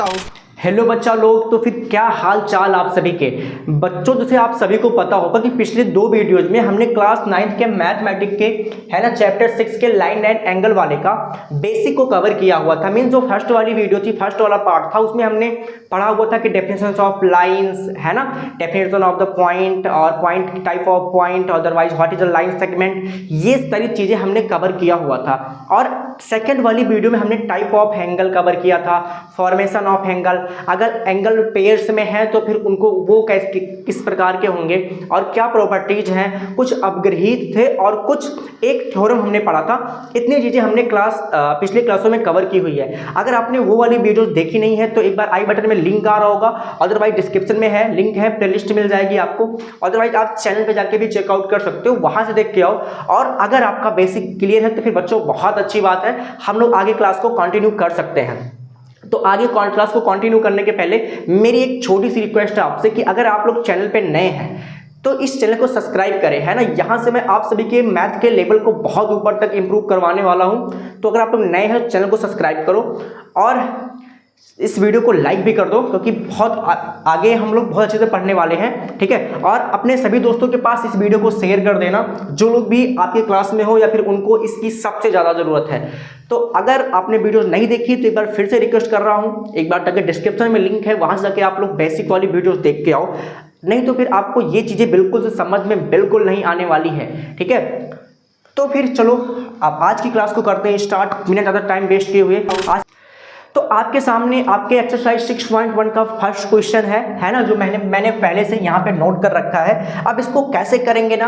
Hello बच्चा लोग, तो फिर क्या हाल चाल आप सभी के बच्चों। जैसे आप सभी को पता होगा कि पिछले दो वीडियोज में हमने क्लास 9th के मैथमेटिक्स के है ना चैप्टर 6 के लाइन एंड एंगल वाले का बेसिक को कवर किया हुआ था। मीन जो फर्स्ट वाली वीडियो थी, फर्स्ट वाला पार्ट था, उसमें हमने पढ़ा हुआ था कि डेफिनेशन ऑफ लाइंस है ना, डेफिनेशन ऑफ द पॉइंट और point type of point, otherwise what is the line segment, ये सारी चीजें हमने कवर किया हुआ था। और सेकेंड वाली वीडियो में हमने टाइप ऑफ एंगल कवर किया था, फॉर्मेशन ऑफ एंगल, अगर एंगल पेयर्स में है तो फिर उनको वो किस प्रकार के होंगे और क्या प्रॉपर्टीज हैं, कुछ अपग्रहित थे और कुछ एक थ्योरम हमने पढ़ा था। इतनी चीजें हमने पिछले क्लासों में कवर की हुई है। अगर आपने वो वाली वीडियोस देखी नहीं है तो एक बार आई बटन में लिंक आ रहा होगा, अदरवाइज डिस्क्रिप्शन में है, लिंक है, प्लेलिस्ट मिल जाएगी आपको। अदरवाइज आप चैनल पे जाके भी चेकआउट कर सकते हो, वहां से देख के आओ। और अगर आपका बेसिक क्लियर है तो फिर बच्चों बहुत अच्छी बात है, हम लोग आगे क्लास को कंटिन्यू कर सकते हैं। तो आगे क्लास को कंटिन्यू करने के पहले मेरी एक छोटी सी रिक्वेस्ट है आपसे कि अगर आप लोग चैनल पे नए हैं तो इस चैनल को सब्सक्राइब करें, है ना। यहाँ से मैं आप सभी के मैथ के लेवल को बहुत ऊपर तक इंप्रूव करवाने वाला हूँ। तो अगर आप लोग नए हैं तो चैनल को सब्सक्राइब करो और इस वीडियो को लाइक भी कर दो, क्योंकि बहुत आगे हम लोग बहुत अच्छे से पढ़ने वाले हैं, ठीक है। और अपने सभी दोस्तों के पास इस वीडियो को शेयर कर देना, जो लोग भी आपके क्लास में हो या फिर उनको इसकी सबसे ज़्यादा ज़रूरत है। तो अगर आपने वीडियो नहीं देखी तो एक बार फिर से रिक्वेस्ट कर रहा हूँ, एक बार तक डिस्क्रिप्शन में लिंक है, वहाँ से जाके आप लोग बेसिक वाली वीडियोस देख के आओ, नहीं तो फिर आपको ये चीज़ें बिल्कुल से समझ में बिल्कुल नहीं आने वाली है, ठीक है। तो फिर चलो आप आज की क्लास को करते हैं स्टार्ट, बिना ज़्यादा टाइम वेस्ट किए हुए। आज तो आपके सामने आपके एक्सरसाइज 6.1 का फर्स्ट क्वेश्चन है ना, जो मैंने पहले से यहाँ पे नोट कर रखा है। अब इसको कैसे करेंगे ना,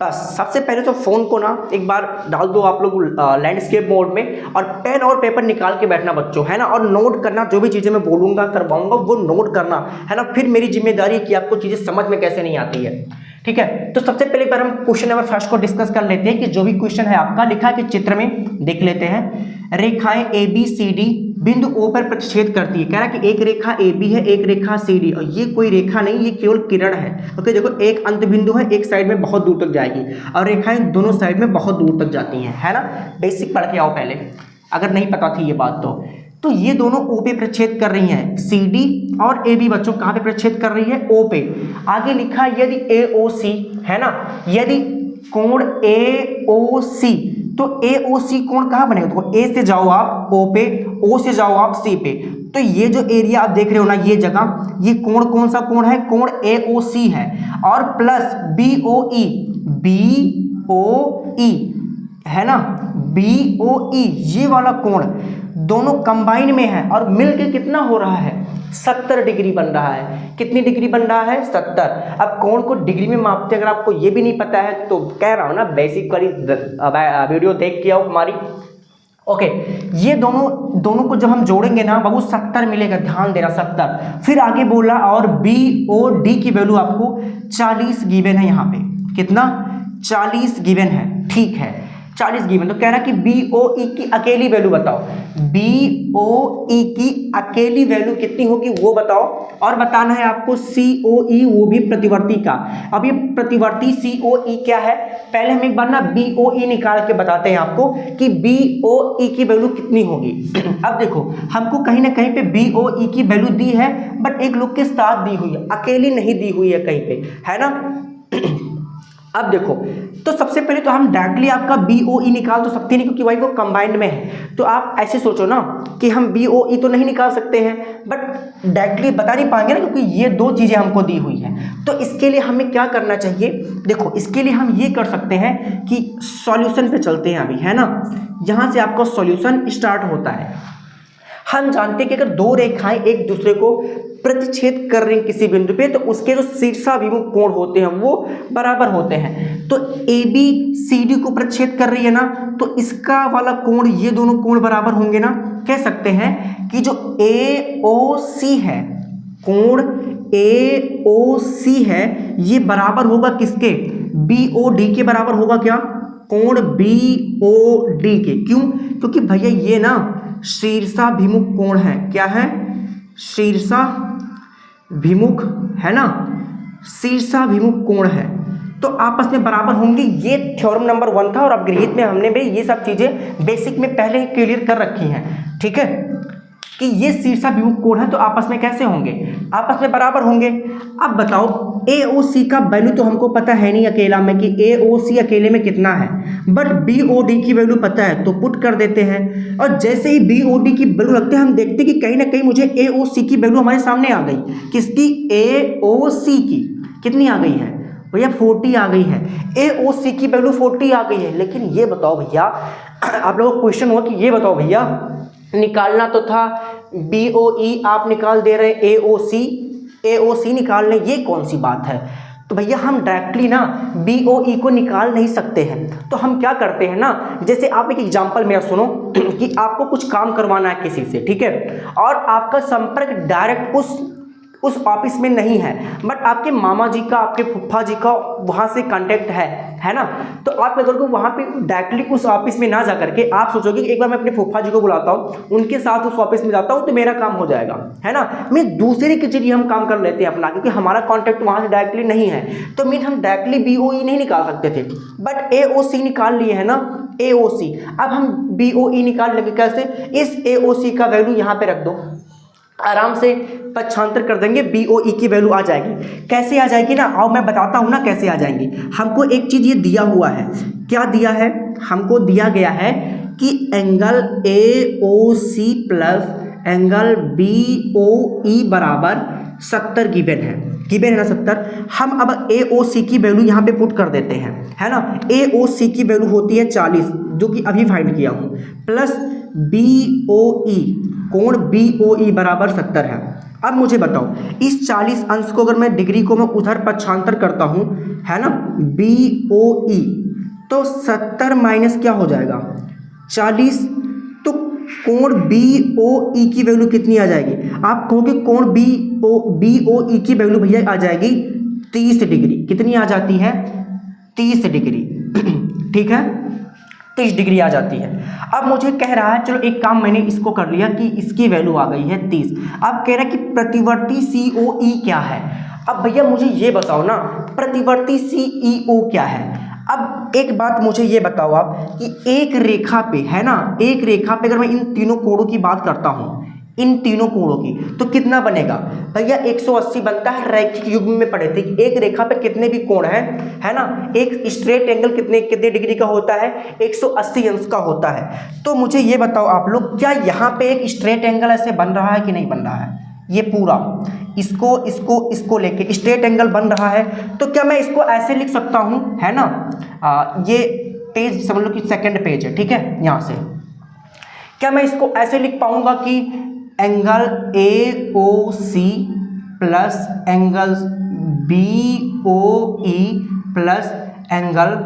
बस सबसे पहले तो फ़ोन को ना एक बार डाल दो आप लोग लैंडस्केप मोड में, और पेन और पेपर निकाल के बैठना बच्चों, है ना। और नोट करना, जो भी चीज़ें मैं बोलूँगा करवाऊँगा वो नोट करना, है ना। फिर मेरी जिम्मेदारी है कि आपको चीज़ें समझ में कैसे नहीं आती है, ठीक है। तो सबसे पहले बार हम क्वेश्चन नंबर फर्स्ट को डिस्कस कर लेते हैं कि जो भी क्वेश्चन है आपका लिखा है कि चित्र में देख लेते हैं। रेखाएं ए बी सी डी बिंदु ओ पर प्रतिच्छेद करती है। कह रहा है कि एक रेखा ए बी है, एक रेखा सी डी, और ये कोई रेखा नहीं, ये केवल किरण है। ओके, देखो एक अंत बिंदु है, एक साइड में बहुत दूर तक जाएगी और रेखाएं दोनों साइड में बहुत दूर तक जाती हैं, है ना। बेसिक पढ़ के आओ पहले, अगर नहीं पता थी ये बात तो ये दोनों ओ पे प्रतिच्छेद कर रही हैं, सी डी और ए बी बच्चों कहाँ पे प्रतिच्छेद कर रही है, ओ पे। आगे लिखा है यदि ए ओ सी, है ना, यदि कोण ए ओ सी, तो ए ओ सी कोण कहाँ बनेगा, तो ए से जाओ आप ओ पे, ओ से जाओ आप सी पे। तो ये जो एरिया आप देख रहे हो ना, ये जगह, ये कोण कौन सा कोण है, कोण ए ओ सी है, और प्लस बी ओ ई, बी ओ ई, है ना, बी ओ ई, ये वाला कोण दोनों कंबाइन में है और मिलके कितना हो रहा है, 70 डिग्री बन रहा है। कितनी डिग्री बन रहा है, 70। अब कोण को डिग्री में मापते, अगर आपको ये भी नहीं पता है तो कह रहा हूँ ना, बेसिक वाली वीडियो देख के आओ हमारी। ओके, ये दोनों को जब हम जोड़ेंगे ना बाबू 70 मिलेगा, ध्यान देना 70। फिर आगे बोला और बी ओ डी की वैल्यू आपको 40 गिवन है, यहाँ पे कितना 40 गिवन है, ठीक है 40 गिवन। तो कह रहा है कि बी ओ ई की अकेली वैल्यू बताओ, बी ओ ई की अकेली वैल्यू कितनी होगी वो बताओ, और बताना है आपको सी ओ ई, वो भी प्रतिवर्ती का। अब ये प्रतिवर्ती सी ओ ई क्या है, पहले हम एक बार ना बी ओ ई निकाल के बताते हैं आपको कि बी ओ ई की वैल्यू कितनी होगी। अब देखो हमको कहीं ना कहीं पे बी ओ ई की वैल्यू दी है, बट एक लोग के साथ दी हुई है, अकेली नहीं दी हुई है कहीं पे, है ना। अब देखो, तो सबसे पहले तो हम डायरेक्टली आपका बी ओ ई निकाल तो सकते नहीं, क्योंकि भाई वो कंबाइंड में है। तो आप ऐसे सोचो ना कि हम बी ओ ई तो नहीं निकाल सकते हैं, बट डायरेक्टली बता नहीं पाएंगे ना, क्योंकि ये दो चीज़ें हमको दी हुई हैं। तो इसके लिए हमें क्या करना चाहिए, देखो इसके लिए हम ये कर सकते हैं कि सॉल्यूशन पे चलते हैं अभी, है ना। यहाँ से आपका सॉल्यूशन स्टार्ट होता है। हम जानते हैं कि अगर दो रेखाएं एक दूसरे को प्रतिच्छेद कर रही हैं किसी बिंदु पे, तो उसके जो शीर्षाभिमुख कोण होते हैं वो बराबर होते हैं। तो ए बी सी डी को प्रतिच्छेद कर रही है ना, तो इसका वाला कोण, ये दोनों कोण बराबर होंगे ना। कह सकते हैं कि जो ए ओ सी है, कोण ए ओ सी है, ये बराबर होगा किसके, बी ओ डी के बराबर होगा। क्या, कोण बी ओ डी के। क्यों, क्योंकि भैया ये ना शीर्षाभिमुख कोण है। क्या है, शीर्षाभिमुख, है ना, शीर्षाभिमुख कोण है, तो आपस में बराबर होंगे। ये थ्योरम नंबर 1 था, और अपग्रहित में हमने भी ये सब चीजें बेसिक में पहले ही क्लियर कर रखी हैं, ठीक है। कि ये शीर्षा विभुज कोण है तो आपस में कैसे होंगे, आपस में बराबर होंगे। अब बताओ AOC का वैल्यू तो हमको पता है नहीं अकेला में कि AOC अकेले में कितना है, बट BOD की वैल्यू पता है तो पुट कर देते हैं। और जैसे ही BOD की वैल्यू रखते हैं हम देखते हैं कि कहीं ना कहीं मुझे AOC की वैल्यू हमारे सामने आ गई। किसकी? AOC की। कितनी आ गई है भैया? 40 आ गई है। AOC की वैल्यू 40 आ गई है। लेकिन ये बताओ भैया, आप लोगों को क्वेश्चन हुआ कि ये बताओ भैया, निकालना तो था BOE, आप निकाल दे रहे AOC निकाल लें, ये कौन सी बात है? तो भैया हम डायरेक्टली ना BOE को निकाल नहीं सकते हैं। तो हम क्या करते हैं ना, जैसे आप एक एग्जांपल मेरा सुनो कि आपको कुछ काम करवाना है किसी से, ठीक है, और आपका संपर्क डायरेक्ट उस ऑफिस में नहीं है, बट आपके मामा जी का, आपके फूफा जी का वहाँ से कांटेक्ट है ना। तो आप क्या करोगे, वहाँ पे डायरेक्टली उस ऑफिस में ना जा करके आप सोचोगे कि एक बार मैं अपने फूफा जी को बुलाता हूँ, उनके साथ उस ऑफिस में जाता हूँ तो मेरा काम हो जाएगा, है ना। मैं दूसरे के जरिए हम काम कर लेते हैं अपना, क्योंकि हमारा कॉन्टैक्ट वहाँ से डायरेक्टली नहीं है। तो मीन हम डायरेक्टली BOE नहीं निकाल सकते थे, बट AOC निकाल लिए है ना, AOC। अब हम BOE निकाल लेंगे कैसे? इस AOC का वैल्यू यहाँ पे रख दो, आराम से पक्षांतर कर देंगे, BOE की वैल्यू आ जाएगी। कैसे आ जाएगी ना, आओ मैं बताता हूँ ना कैसे आ जाएंगी। हमको एक चीज़ ये दिया हुआ है, क्या दिया है? हमको दिया गया है कि angle AOC plus angle BOE बराबर 70 गिवन है ना 70। हम अब AOC की वैल्यू यहाँ पे पुट कर देते हैं, है ना। AOC की वैल्यू होती है 40, जो कि अभी फाइंड किया हूँ, प्लस BOE, कोण BOE बराबर 70 है। अब मुझे बताओ, इस 40 अंश को अगर मैं डिग्री को मैं उधर पक्षांतर करता हूँ, है ना, BOE, तो 70 माइनस क्या हो जाएगा? 40। तो कोण BOE की वैल्यू कितनी आ जाएगी? आप कहोगे कोण BOE की वैल्यू भैया आ जाएगी 30 डिग्री। कितनी आ जाती है? 30 डिग्री। ठीक है, 30 डिग्री आ जाती है। अब मुझे कह रहा है, चलो एक काम मैंने इसको कर लिया कि इसकी वैल्यू आ गई है 30। अब कह रहा है कि प्रतिवर्ती COE क्या है। अब भैया मुझे ये बताओ ना, प्रतिवर्ती CEO क्या है। अब एक बात मुझे ये बताओ आप कि एक रेखा पे, है ना, एक रेखा पे अगर मैं इन तीनों कोणों की बात करता हूँ, इन तीनों कोणों की, तो कितना बनेगा भैया? 180 बनता है। रैखिक युग्म में पढ़े थे कि एक रेखा पे कितने भी कोण हैं, है ना, एक स्ट्रेट एंगल कितने डिग्री का होता है? 180 अंश का होता है। तो मुझे ये बताओ आप लोग, क्या यहाँ पे एक स्ट्रेट एंगल ऐसे बन रहा है कि नहीं बन रहा है? ये पूरा इसको लेके स्ट्रेट एंगल बन रहा है। तो क्या मैं इसको ऐसे लिख सकता हूँ, है ना, ये पेज समझ लो कि सेकंड पेज है, ठीक है, यहाँ से क्या मैं इसको ऐसे लिख पाऊंगा कि angle AOC plus angle BOE plus angle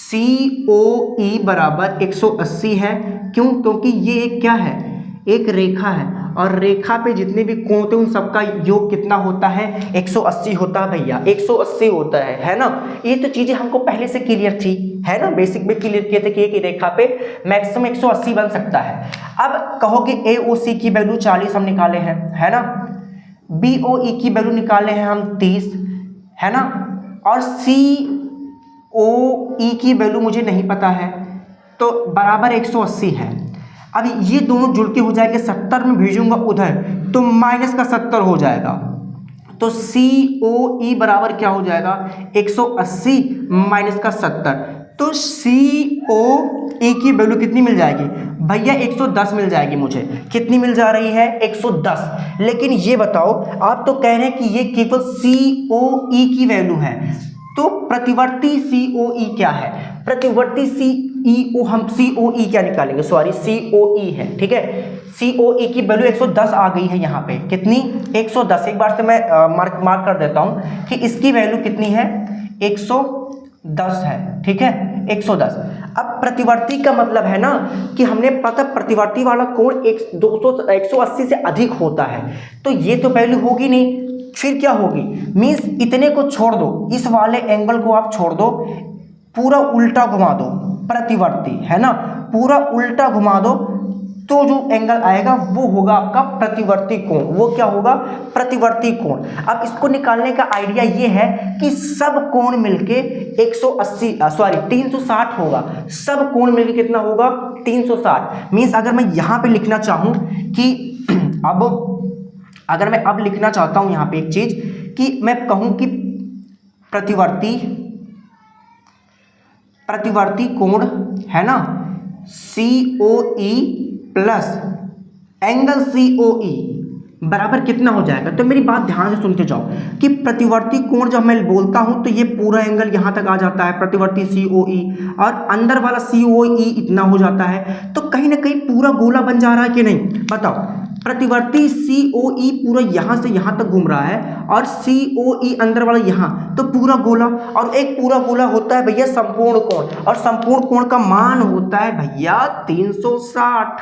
COE बराबर 180 है? क्यों? क्योंकि ये एक क्या है? एक रेखा है, और रेखा पे जितने भी कोण होते हैं उन सबका योग कितना होता है? 180 होता है भैया, 180 होता है ना। ये तो चीज़ें हमको पहले से क्लियर थी, है ना, बेसिक में क्लियर किए थे कि एक रेखा पे मैक्सिमम 180 बन सकता है। अब कहोगे AOC की वैल्यू 40 हम निकाले हैं, है ना, BOE की वैल्यू निकाले हैं हम 30, है ना, और COE की वैल्यू मुझे नहीं पता है, तो बराबर 180 है। अब ये दोनों जुड़ के हो जाएंगे, 70 में भेजूंगा उधर तो माइनस का 70 हो जाएगा, तो COE बराबर क्या हो जाएगा? 180 माइनस का 70, तो COE की वैल्यू कितनी मिल जाएगी भैया? 110 मिल जाएगी मुझे। कितनी मिल जा रही है? 110। लेकिन ये बताओ, आप तो कह रहे हैं कि ये केवल COE की वैल्यू है, तो प्रतिवर्ती COE क्या है? प्रतिवर्ती हम COE क्या निकालेंगे? सॉरी, COE है, ठीक है, COE की वैल्यू 110 आ गई है यहाँ पे। कितनी? 110। एक बार से मैं मार्क कर देता हूँ कि इसकी वैल्यू कितनी है? 110 है, ठीक है, 110। अब प्रतिवर्ती का मतलब है ना कि हमने पता प्रतिवर्ती वाला कोण 180 से अधिक होता है, तो ये तो वैल्यू होगी नहीं, फिर क्या होगी? मीन्स इतने को छोड़ दो, इस वाले एंगल को आप छोड़ दो, पूरा उल्टा घुमा दो, प्रतिवर्ती, है ना, पूरा उल्टा घुमा दो, तो जो एंगल आएगा वो होगा आपका प्रतिवर्ती कोण। वो क्या होगा? प्रतिवर्ती कोण। अब इसको निकालने का आइडिया ये है कि सब कोण मिलके 360 होगा। सब कोण मिलके कितना होगा? 360। मीन्स अगर मैं यहाँ पे लिखना चाहूँ कि अब अगर मैं अब लिखना चाहता हूं यहां पे एक चीज कि मैं कहूं कि प्रतिवर्ती कोण है ना COE प्लस एंगल COE बराबर कितना हो जाएगा। तो मेरी बात ध्यान से सुनते जाओ कि प्रतिवर्ती कोण जब मैं बोलता हूं तो ये पूरा एंगल यहां तक आ जाता है प्रतिवर्ती COE, और अंदर वाला COE इतना हो जाता है। तो कहीं ना कहीं पूरा गोला बन जा रहा है कि नहीं, बताओ। प्रतिवर्ती COE पूरा यहां से यहां तक घूम रहा है और COE अंदर वाला यहां, तो पूरा गोला। और एक पूरा गोला होता है भैया संपूर्ण कोण, और संपूर्ण कोण का मान होता है भैया 360,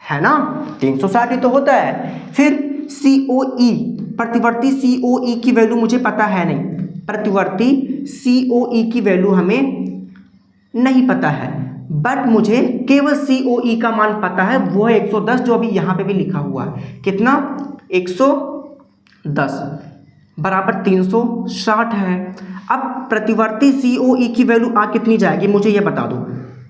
है ना, 360 ही तो होता है। फिर COE, प्रतिवर्ती COE की वैल्यू मुझे पता है नहीं, प्रतिवर्ती COE की वैल्यू हमें नहीं पता है, बट मुझे केवल COE का मान पता है, वो है 110, जो अभी यहां पे भी लिखा हुआ है। कितना, 110 बराबर 360 है। अब प्रतिवर्ती COE की वैल्यू आ कितनी जाएगी मुझे ये बता दो,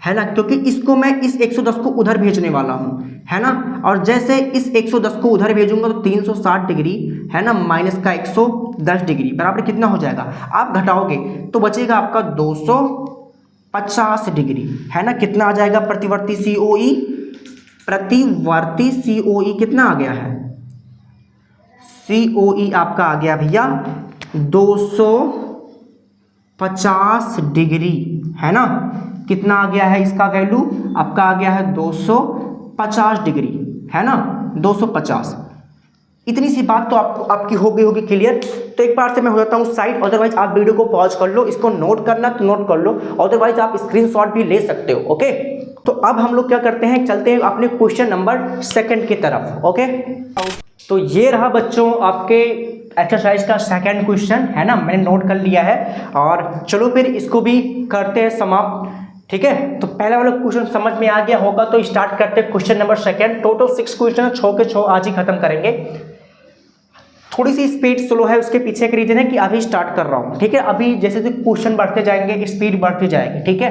है ना, क्योंकि इसको मैं इस 110 को उधर भेजने वाला हूं, है ना, और जैसे इस 110 को उधर भेजूंगा तो 360 डिग्री, है ना, माइनस का 110 डिग्री बराबर कितना हो जाएगा, आप घटाओगे तो बचेगा आपका 250 डिग्री, है ना। कितना आ जाएगा प्रतिवर्ती COE, प्रतिवर्ती COE कितना आ गया है, COE आपका आ गया भैया 250 डिग्री, है ना। कितना आ गया है इसका वैल्यू, आपका आ गया है 250 डिग्री, है ना, 250। इतनी सी बात तो आपकी हो गई होगी क्लियर। तो एक बार से मैं हो जाता हूँ साइड, अदरवाइज आप वीडियो को पॉज कर लो, इसको नोट करना तो नोट कर लो, अदरवाइज आप स्क्रीनशॉट भी ले सकते हो। ओके, तो अब हम लोग क्या करते हैं, चलते हैं अपने क्वेश्चन नंबर 2 की तरफ। ओके, तो ये रहा बच्चों आपके एक्सरसाइज का 2nd क्वेश्चन, है ना, मैंने नोट कर लिया है। और चलो फिर इसको भी करते हैं समाप्त, ठीक है। तो पहला वाला क्वेश्चन समझ में आ गया होगा, तो स्टार्ट करते हैं क्वेश्चन नंबर 2। टोटल 6 क्वेश्चन, 6 के 6 आज ही खत्म करेंगे। थोड़ी सी स्पीड स्लो है, उसके पीछे का रीजन है कि अभी स्टार्ट कर रहा हूँ, ठीक है। अभी जैसे जैसे क्वेश्चन बढ़ते जाएंगे स्पीड बढ़ती जाएगी, ठीक है।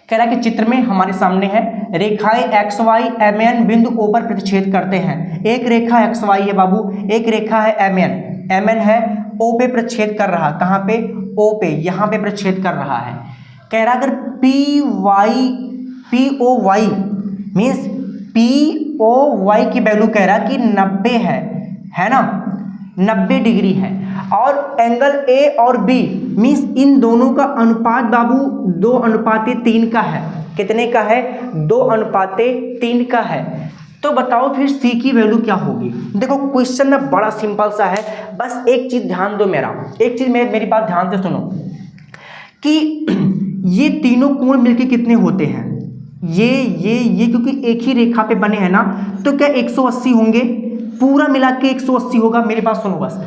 कह रहा है कि चित्र में हमारे सामने है रेखाएं XY MN बिंदु O पर प्रतिच्छेद करते हैं। एक रेखा XY है बाबू, एक रेखा है MN है O पे प्रतिच्छेद कर रहा, कहाँ पे, O पे, यहाँ पे प्रतिच्छेद कर रहा है। कह रहा अगर POY मीन्स POY की वैल्यू कह रहा कि 90 है ना, 90 डिग्री है, और एंगल A और B मीन्स इन दोनों का अनुपात बाबू 2:3 का है। कितने का है, 2:3 का है। तो बताओ फिर C की वैल्यू क्या होगी। देखो क्वेश्चन में बड़ा सिंपल सा है, बस एक चीज ध्यान दो, एक चीज मेरी बात ध्यान से सुनो कि ये तीनों कोण मिलके कितने होते हैं, ये क्योंकि एक ही रेखा पे बने हैं ना, तो क्या 180 होंगे, पूरा मिला के 180 होगा। मेरी बात सुनो बस,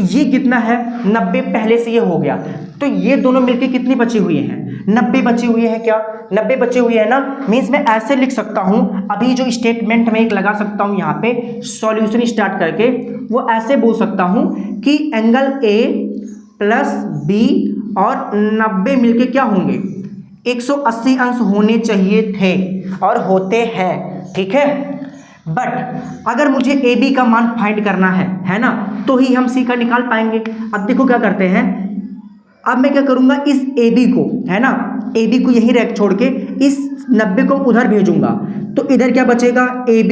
ये कितना है 90, पहले से ये हो गया, तो ये दोनों मिलके कितनी बची हुई हैं, 90 बची हुई है। क्या 90 बची हुई है ना, मीन्स मैं ऐसे लिख सकता हूं, अभी जो स्टेटमेंट में एक लगा सकता हूं यहाँ पे सॉल्यूशन स्टार्ट करके, वो ऐसे बोल सकता हूं कि एंगल A प्लस B और 90 मिलके क्या होंगे, 180 अंश होने चाहिए थे और होते हैं, ठीक है। बट अगर मुझे AB का मान फाइंड करना है ना, तो ही हम C का निकाल पाएंगे। अब देखो क्या करते हैं, अब मैं क्या करूंगा, इस AB को, है ना, AB को यहीं रख छोड़ के इस 90 को उधर भेजूंगा, तो इधर क्या बचेगा AB,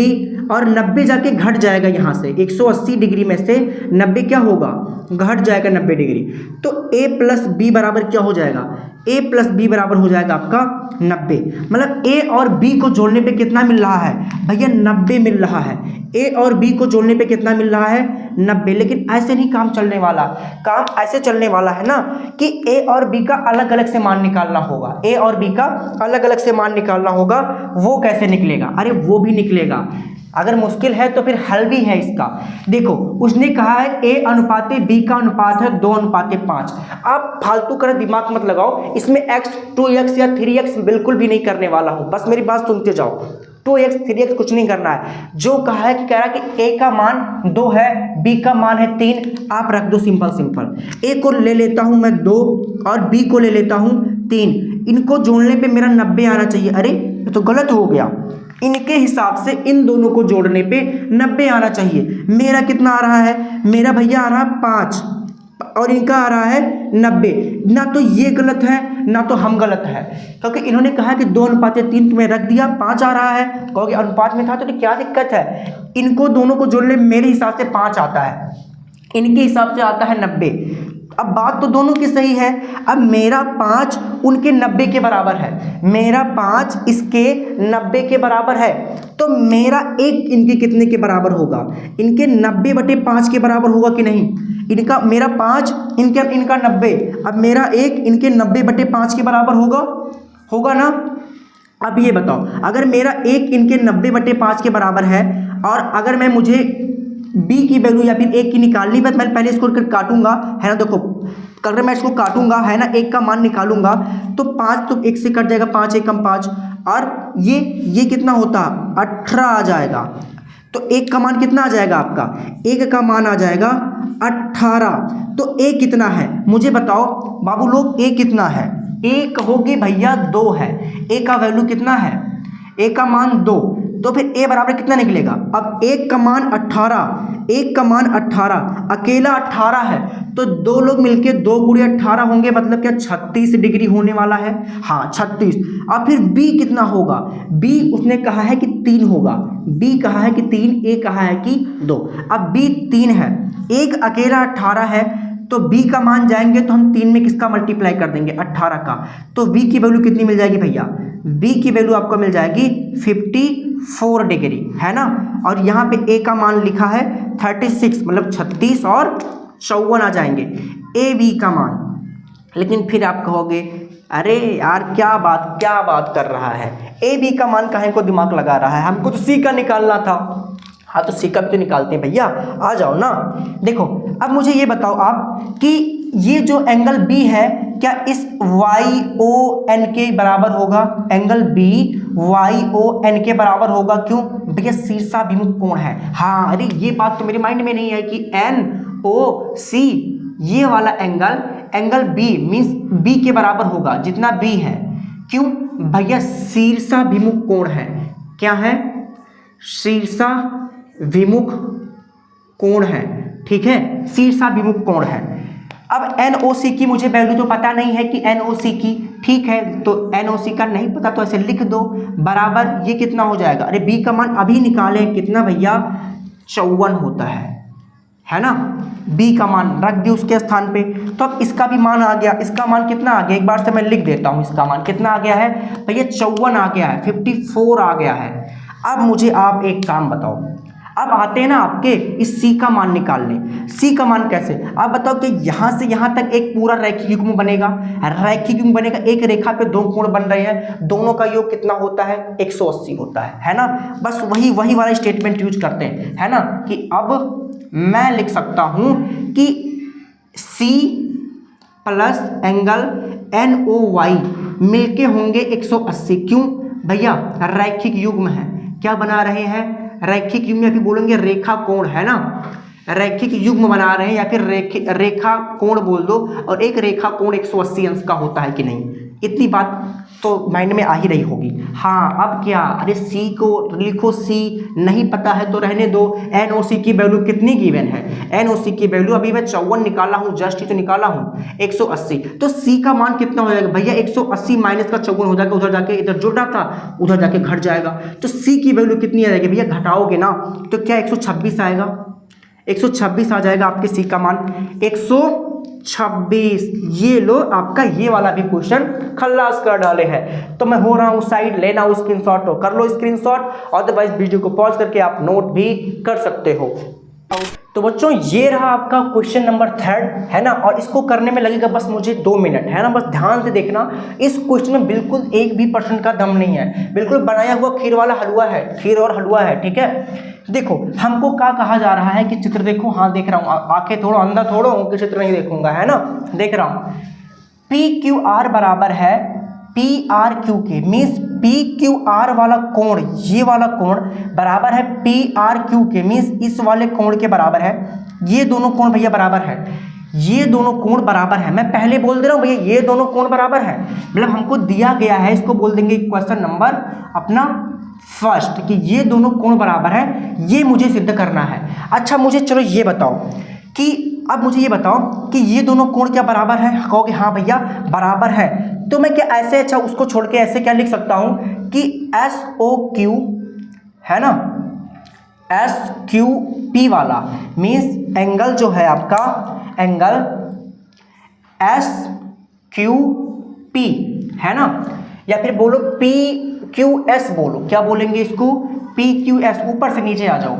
और 90 जाके घट जाएगा यहाँ से, 180 डिग्री में से 90 क्या होगा, घट जाएगा 90 डिग्री। तो A प्लस B बराबर क्या हो जाएगा, A प्लस B बराबर हो जाएगा आपका 90। मतलब A और B को जोड़ने पे कितना मिल रहा है भैया, 90 मिल रहा है। A और B को जोड़ने पे कितना मिल रहा है, 90। लेकिन ऐसे नहीं काम चलने वाला, काम ऐसे चलने वाला है ना कि A और B का अलग अलग से मान निकालना होगा, A और B का अलग अलग से मान निकालना होगा। वो कैसे निकलेगा, अरे वो भी निकलेगा, अगर मुश्किल है तो फिर हल भी है इसका। देखो उसने कहा है A अनुपाते B का अनुपात है 2:5। आप फालतू कर दिमाग मत लगाओ, इसमें x 2x या 3x बिल्कुल भी नहीं करने वाला हूं, बस मेरी बात सुनते जाओ। 2x 3x कुछ नहीं करना है, जो कहा है कि कह रहा है कि A का मान 2 है, B का मान है 3, आप रख दो सिंपल। A को ले लेता हूं मैं 2 और B को ले लेता हूं 3, इनको जोड़ने पे मेरा 90 आना चाहिए। अरे ये तो गलत हो गया, इनके हिसाब से इन दोनों को जोड़ने पे 90 आना चाहिए। मेरा कितना आ रहा है, मेरा भैया आ रहा है 5 और इनका आ रहा है 90। ना तो ये गलत है ना तो हम गलत है, क्योंकि इन्होंने कहा कि 2:3 तुम्हें रख दिया, 5 आ रहा है, कहोगे अनुपात में था तो क्या दिक्कत है। इनको दोनों को जोड़ ले, मेरे हिसाब से 5 आता है, इनके हिसाब से आता है 90। अब बात तो दोनों की सही है। अब मेरा 5 उनके 90 के बराबर है, मेरा 5 इसके 90 के बराबर है, तो मेरा 1 इनके कितने के बराबर होगा, इनके 90/5 के बराबर होगा कि नहीं। इनका मेरा 5 इनका 90, अब मेरा 1 इनके 90/5 के बराबर होगा ना। अब ये बताओ, अगर मेरा 1 इनके 90/5 के बराबर है और अगर मुझे b की वैल्यू या फिर 1 की निकालनी है, मैं पहले इसको काटूंगा, है ना। देखो अगर मैं इसको काटूंगा, है ना, 1 का मान निकालूंगा तो 5 तो 1 से कट जाएगा, 5 1 कम 5, और ये कितना होता, 18 आ जाएगा। तो 1 का मान कितना आ जाएगा आपका, 1 का मान आ जाएगा 18। तो a कितना है मुझे बताओ बाबू लोग, a कितना है, a कहोगे भैया 2 है, a का वैल्यू कितना है, a का मान 2, तो फिर a बराबर कितना निकलेगा। अब 1 का मान 18, 1 का मान 18, अकेला 18 है, तो 2 लोग मिलके 2 × 18 होंगे, मतलब क्या 36 डिग्री होने वाला है, हाँ 36। अब फिर b कितना होगा, b उसने कहा है कि 3 होगा, b कहा है कि 3, a कहा है कि 2। अब b 3 है, 1 अकेला 18 है, तो b का मान जाएंगे तो हम 3 में किसका मल्टीप्लाई कर देंगे, 18 का, तो b की वैल्यू कितनी मिल जाएगी भैया, b की वैल्यू आपको मिल जाएगी 54 डिग्री, है ना। और यहाँ पे a का मान लिखा है 36, मतलब 36 और 54 आ जाएंगे a b का मान। लेकिन फिर आप कहोगे अरे यार क्या बात कर रहा है, a b का मान काहे को दिमाग लगा रहा है, हमको तो c का निकालना था। हाँ तो c का भी तो निकालते हैं भैया, आ जाओ ना। देखो अब मुझे ये बताओ आप कि ये जो एंगल b है क्या इस YON के बराबर होगा, एंगल b YON के बराबर होगा, क्यों भैया शीर्षाभिमुख कोण है। हाँ अरे ये बात तो मेरे माइंड में नहीं है कि NOC ये वाला एंगल b मीन्स b के बराबर होगा जितना b है, क्यों भैया शीर्षाभिमुख कोण है, क्या है, शीर्षाभिमुख कोण है, ठीक है, शीर्षाभिमुख कोण है। अब NOC की मुझे वैल्यू तो पता नहीं है कि NOC की, ठीक है, तो NOC का नहीं पता तो ऐसे लिख दो, बराबर ये कितना हो जाएगा, अरे b का मान अभी निकाले, कितना भैया 54 होता है ना, b का मान रख दिया उसके स्थान पे। तो अब इसका भी मान आ गया, इसका मान कितना आ गया, एक बार से मैं लिख देता हूँ, इसका मान कितना आ गया है भैया 54 आ गया है, 54 आ गया है। अब मुझे आप एक काम बताओ, अब आते हैं ना आपके इस c का मान निकालने। c का मान कैसे, आप बताओ कि यहाँ से यहाँ तक एक पूरा रैखिक युग्म बनेगा, एक रेखा पे 2 कोण बन रहे हैं, दोनों का योग कितना होता है 180 होता है ना। बस वही वाला स्टेटमेंट यूज करते हैं, है ना, कि अब मैं लिख सकता हूँ कि c प्लस एंगल NOY मिलके होंगे 180, क्यों भैया रैखिक युग्म है, क्या बना रहे हैं, रैखिक युग्म, या फिर बोलेंगे रेखा कोण, है ना, रैखिक युग्म बना रहे हैं, या फिर रेखा कोण बोल दो, और एक रेखा कोण 180 अंश का होता है कि नहीं, इतनी बात तो माइंड में आ ही रही होगी। हाँ अब क्या, अरे c को लिखो, c नहीं पता है तो रहने दो। NOC की वैल्यू कितनी गिवन है, NOC की वैल्यू अभी मैं 54 निकाला हूँ, जस्ट ही तो निकाला हूँ 180, तो c का मान कितना हो जाएगा भैया 180 माइनस का 54 हो जाएगा, उधर जाके इधर जुड़ रहा था उधर जाके घट जाएगा, तो c की वैल्यू कितनी आ जाएगी भैया, घटाओगे ना तो क्या 126 आएगा, 126 आ जाएगा आपके c का मान 126। ये लो आपका ये वाला भी क्वेश्चन खल्लास कर डाले हैं। तो मैं हो रहा हूँ साइड, लेना हो स्क्रीनशॉट तो कर लो स्क्रीनशॉट, अदरवाइज वीडियो को पॉज करके आप नोट भी कर सकते हो। तो बच्चों ये रहा आपका क्वेश्चन नंबर 3, है ना, और इसको करने में लगेगा बस मुझे 2 मिनट, है ना। बस ध्यान से देखना, इस क्वेश्चन में बिल्कुल 1 भी % का दम नहीं है, बिल्कुल बनाया हुआ खीर वाला हलवा है, खीर और हलवा है, ठीक है। देखो हमको क्या कहा जा रहा है कि चित्र देखो, हाँ देख रहा हूँ, आंखें थोड़ा अंदर थोड़ो कि चित्र नहीं देखूंगा, है ना, देख रहा हूँ। PQR बराबर है PRQ के, मीन्स PQR वाला कोण, ये वाला कोण बराबर है PRQ के, मीन्स इस वाले कोण के बराबर है। ये दोनों कोण भैया बराबर है, ये दोनों कोण बराबर है, मैं पहले बोल दे रहा हूँ भैया ये दोनों कोण बराबर है, मतलब हमको दिया गया है, इसको बोल देंगे क्वेश्चन नंबर अपना फर्स्ट कि ये दोनों कोण बराबर है, ये मुझे सिद्ध करना है। अच्छा मुझे चलो ये बताओ कि अब मुझे ये बताओ कि ये दोनों कोण क्या बराबर है? कहोगे हाँ भैया बराबर है, तो मैं क्या ऐसे अच्छा उसको छोड़ के ऐसे क्या लिख सकता हूँ कि SOQ है ना, SQP वाला मीन्स एंगल जो है आपका एंगल SQP है ना, या फिर बोलो PQS बोलो, क्या बोलेंगे इसको? PQS, ऊपर से नीचे आ जाओ,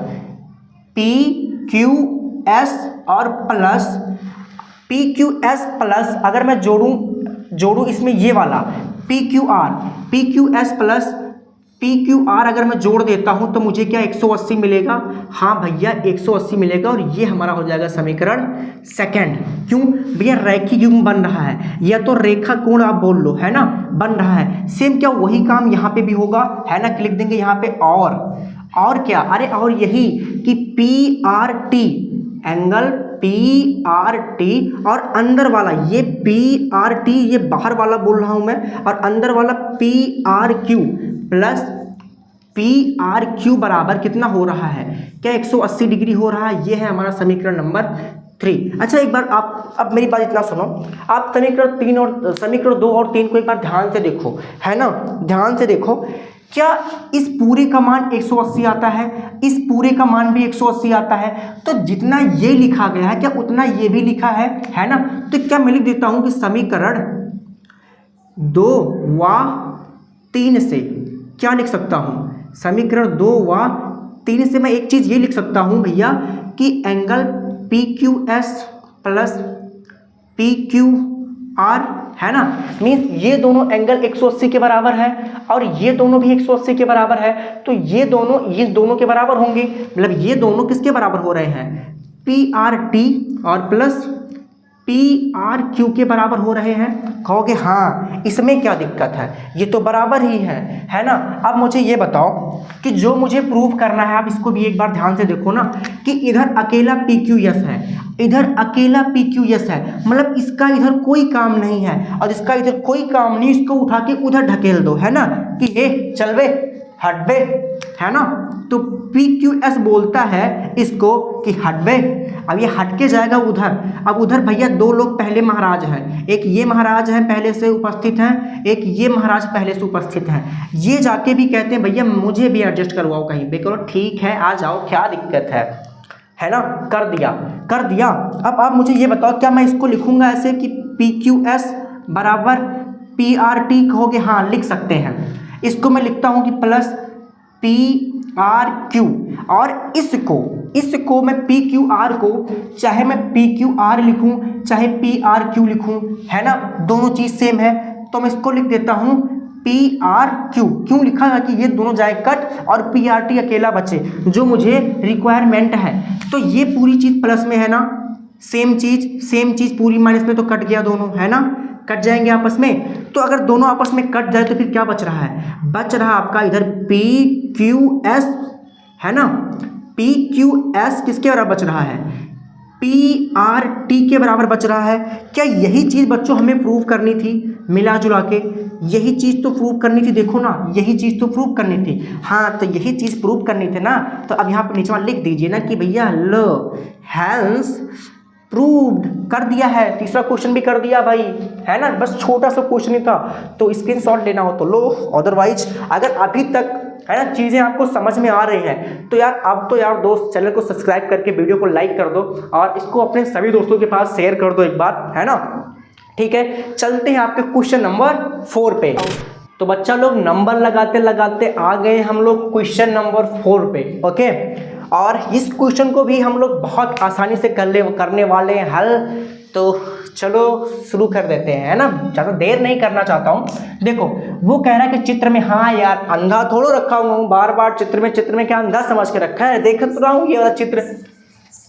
PQS और प्लस PQS प्लस अगर मैं जोड़ूं इसमें ये वाला PQS प्लस PQR अगर मैं जोड़ देता हूं तो मुझे क्या 180 मिलेगा? हाँ भैया 180 मिलेगा, और ये हमारा हो जाएगा समीकरण सेकंड। क्यों भैया? रैखिक युग्म बन रहा है, या तो रेखा कोण आप बोल लो, है ना, बन रहा है। सेम क्या वही काम यहाँ पे भी होगा, है ना, लिख देंगे यहाँ पे और क्या, अरे और यही कि PRT एंगल PRT और अंदर वाला ये PRT, ये बाहर वाला बोल रहा हूं मैं, और अंदर वाला PRQ प्लस PRQ बराबर कितना हो रहा है? क्या 180 डिग्री हो रहा है? ये है हमारा समीकरण नंबर 3। अच्छा एक बार आप अब मेरी बात इतना सुनो, आप समीकरण 2 और 3 को एक बार ध्यान से देखो, है ना, ध्यान से देखो। क्या इस पूरे का मान 180 आता है? इस पूरे का मान भी 180 आता है, तो जितना ये लिखा गया है क्या उतना ये भी लिखा है ना। तो क्या मैं लिख देता हूं कि समीकरण 2 व 3 से क्या लिख सकता हूं? समीकरण 2 व 3 से मैं एक चीज ये लिख सकता हूं भैया कि एंगल PQS प्लस PQR है ना, मीन्स ये दोनों एंगल 180 के बराबर है और ये दोनों भी 180 के बराबर है, तो ये दोनों के बराबर होंगे। मतलब ये दोनों किसके बराबर हो रहे हैं? PRT और प्लस PRQ के बराबर हो रहे हैं। कहोगे हाँ इसमें क्या दिक्कत है, ये तो बराबर ही है ना। अब मुझे ये बताओ कि जो मुझे प्रूव करना है, आप इसको भी एक बार ध्यान से देखो ना, कि इधर अकेला PQS है, इधर अकेला PQS है, मतलब इसका इधर कोई काम नहीं है और इसका इधर कोई काम नहीं, इसको उठा के उधर ढकेल दो, है ना, कि ये चल बे हट बे, है ना। तो PQS बोलता है इसको कि हट बे, अब ये हट के जाएगा उधर। अब उधर भैया दो लोग पहले महाराज हैं, एक ये महाराज हैं पहले से उपस्थित हैं, एक ये महाराज पहले से उपस्थित हैं। ये जाके भी कहते हैं भैया मुझे भी एडजस्ट करवाओ कहीं पे, करो ठीक है आ जाओ क्या दिक्कत है ना, कर दिया। अब आप मुझे ये बताओ क्या मैं इसको लिखूंगा ऐसे कि PQS बराबर PRT? कहोगे हाँ लिख सकते हैं। इसको मैं लिखता हूं कि प्लस PRQ, और इसको मैं PQR को चाहे मैं PQR लिखूं चाहे PRQ लिखूं, है ना, दोनों चीज सेम है, तो मैं इसको लिख देता हूं PRQ। क्यों लिखा है कि ये दोनों जाए कट और PRT अकेला बचे, जो मुझे रिक्वायरमेंट है। तो ये पूरी चीज प्लस में है ना, सेम चीज पूरी माइनस में, तो कट गया दोनों, है ना, कट जाएंगे आपस में। तो अगर दोनों आपस में कट जाए तो फिर क्या बच रहा है? बच रहा आपका इधर PQS, है ना, PQS किसके बराबर बच रहा है? PRT के बराबर बच रहा है। क्या यही चीज़ बच्चों हमें प्रूव करनी थी? मिला जुला के यही चीज़ तो प्रूव करनी थी, देखो ना यही चीज़ तो प्रूव करनी थी। हाँ तो यही चीज़ प्रूव करनी थी ना, तो अब यहाँ पर नीचे वाला लिख दीजिए ना कि भैया लो हैंस प्रूव्ड, कर दिया है। तीसरा क्वेश्चन भी कर दिया भाई, है ना, बस छोटा सा क्वेश्चन ही था, तो स्क्रीनशॉट लेना हो तो लो, अदरवाइज अगर अभी तक है ना चीज़ें आपको समझ में आ रही हैं तो यार अब तो यार दोस्त चैनल को सब्सक्राइब करके वीडियो को लाइक कर दो और इसको अपने सभी दोस्तों के पास शेयर कर दो एक बार, है ना। ठीक है, चलते हैं आपके क्वेश्चन नंबर 4 पे। तो बच्चा लोग नंबर लगाते लगाते आ गए हम लोग क्वेश्चन नंबर 4 पे। ओके, और इस क्वेश्चन को भी हम लोग बहुत आसानी से करने वाले हैं हल। तो चलो शुरू कर देते हैं, है ना, ज़्यादा देर नहीं करना चाहता हूँ। देखो वो कह रहा है कि चित्र में, हाँ यार अंधा थोड़ा रखा हुआ हूँ, बार बार चित्र में क्या अंधा समझ के रखा है, देख तो रहा हूँ ये वाला चित्र।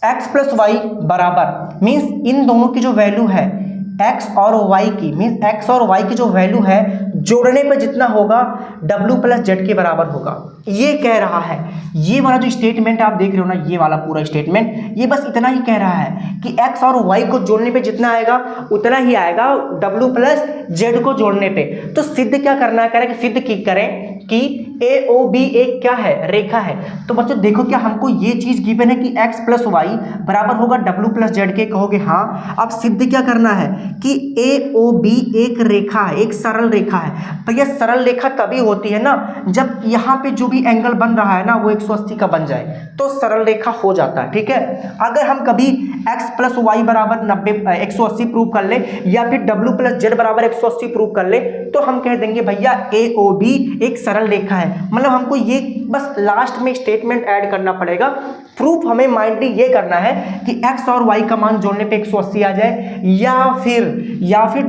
x प्लस वाई बराबर मीन्स इन दोनों की जो वैल्यू है x और y की, मीन्स x और y की जो वैल्यू है जोड़ने पर जितना होगा w प्लस जेड के बराबर होगा, ये कह रहा है। ये वाला जो स्टेटमेंट आप देख रहे हो ना, ये वाला पूरा स्टेटमेंट ये बस इतना ही कह रहा है कि x और y को जोड़ने पे जितना आएगा उतना ही आएगा w प्लस जेड को जोड़ने पे। तो सिद्ध क्या करना है, कह रहा है कि सिद्ध की करें कि AOB एक क्या है, रेखा है। तो बच्चों देखो क्या हमको ये चीज गिवन है कि x प्लस वाई बराबर होगा W प्लस जेड के, कहोगे हाँ। अब सिद्ध क्या करना है कि AOB एक रेखा है, एक सरल रेखा है। भैया सरल रेखा तभी होती है ना जब यहाँ पे जो भी एंगल बन रहा है ना वो 180 का बन जाए, तो सरल रेखा हो जाता है, ठीक है। अगर हम कभी x प्लस वाई बराबर 180 प्रूव कर ले या फिर W प्लस जेड बराबर 180 प्रूव कर ले, तो हम कह देंगे भैया AOB एक सरल रेखा है। मतलब हमको ये बस लास्ट में स्टेटमेंट ऐड करना पड़ेगा। प्रूफ हमें माइंडली ये करना है कि x और y का मान जोड़ने पे 180 आ जाए या फिर